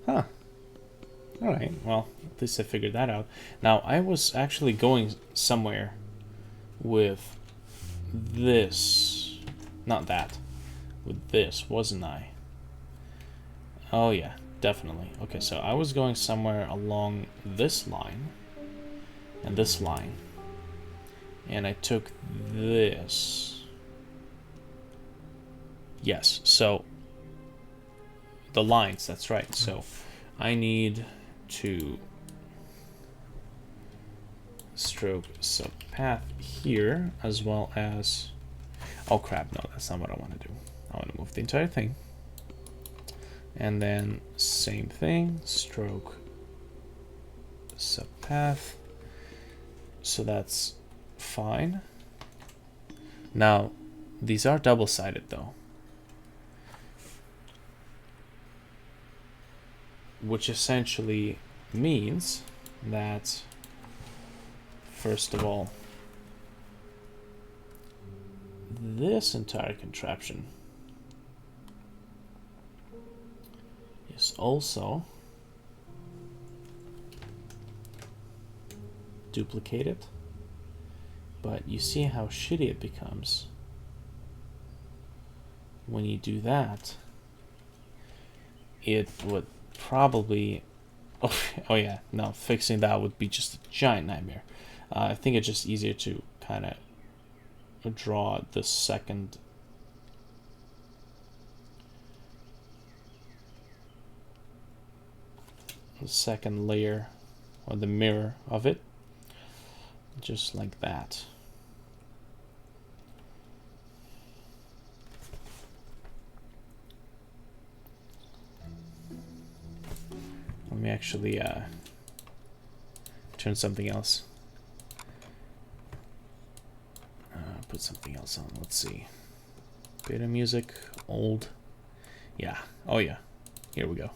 Huh. Alright, well, at least I figured that out. Now, I was actually going somewhere with this. Not that. With this, wasn't I? Oh yeah, definitely. Okay, so I was going somewhere along this line. And this line. And I took this. Yes, so the lines, that's right. So I need to stroke subpath here as well as, oh crap, no, that's not what I want to do. I want to move the entire thing. And then same thing, stroke subpath. So that's fine. Now, these are double-sided though. Which essentially means that, first of all, this entire contraption is also duplicated, but you see how shitty it becomes when you do that. It would probably oh yeah, no, fixing that would be just a giant nightmare. I think it's just easier to kind of draw the second layer, or the mirror of it, just like that. Let me actually turn something else. Put something else on. Let's see. Bit of music. Old. Yeah. Oh yeah. Here we go.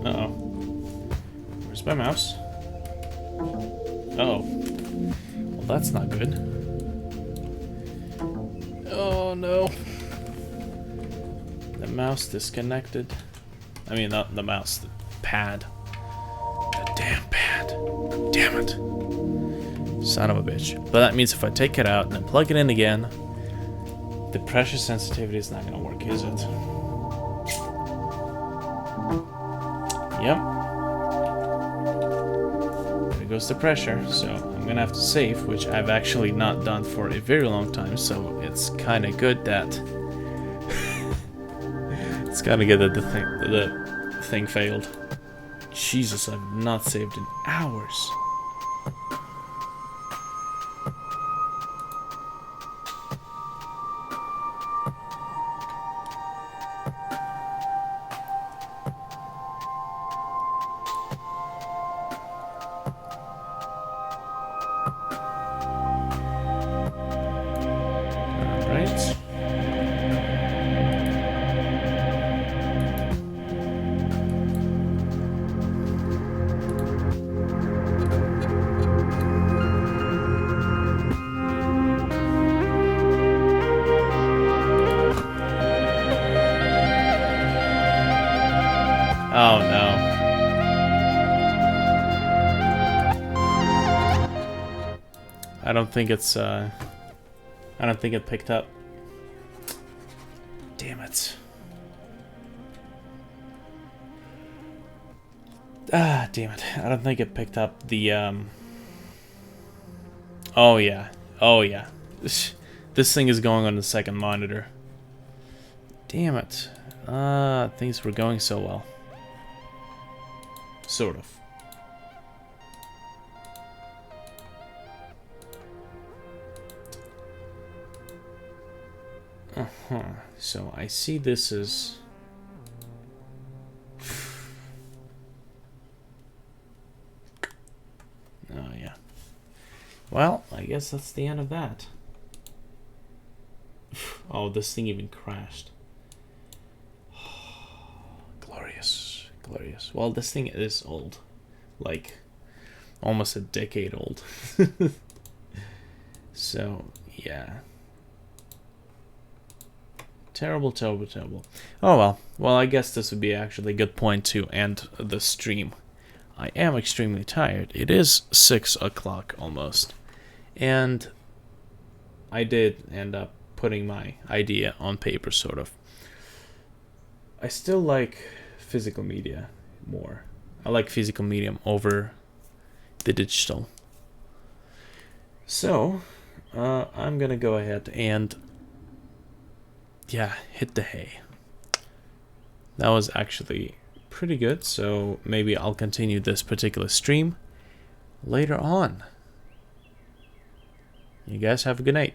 Uh-oh. Where's my mouse? Uh-oh. Well, that's not good. Oh, no. The mouse disconnected. I mean, not the mouse, the pad. The damn pad. Damn it. Son of a bitch. But that means if I take it out and then plug it in again, the pressure sensitivity is not going to work, is it? Yep. There goes the pressure, so I'm gonna have to save, which I've actually not done for a very long time, so it's kinda good that it's kinda good that the thing failed. Jesus, I've not saved in hours. Oh no. I don't think it's I don't think it picked up. Damn it. Ah, damn it. I don't think it picked up the Oh yeah. Oh yeah. This thing is going on the second monitor. Damn it. Things were going so well. Sort of. So I see this as... Oh yeah. Well, I guess that's the end of that. Oh, this thing even crashed. Glorious. Glorious. Well, this thing is old. Like, almost a decade old. So, yeah. Terrible, terrible, terrible. Oh well. Well, I guess this would be actually a good point to end the stream. I am extremely tired. It is 6 o'clock almost. And I did end up putting my idea on paper, sort of. I still like physical media more. I like physical medium over the digital. So I'm gonna go ahead and hit the hay. That was actually pretty good, so maybe I'll continue this particular stream later on. You guys have a good night.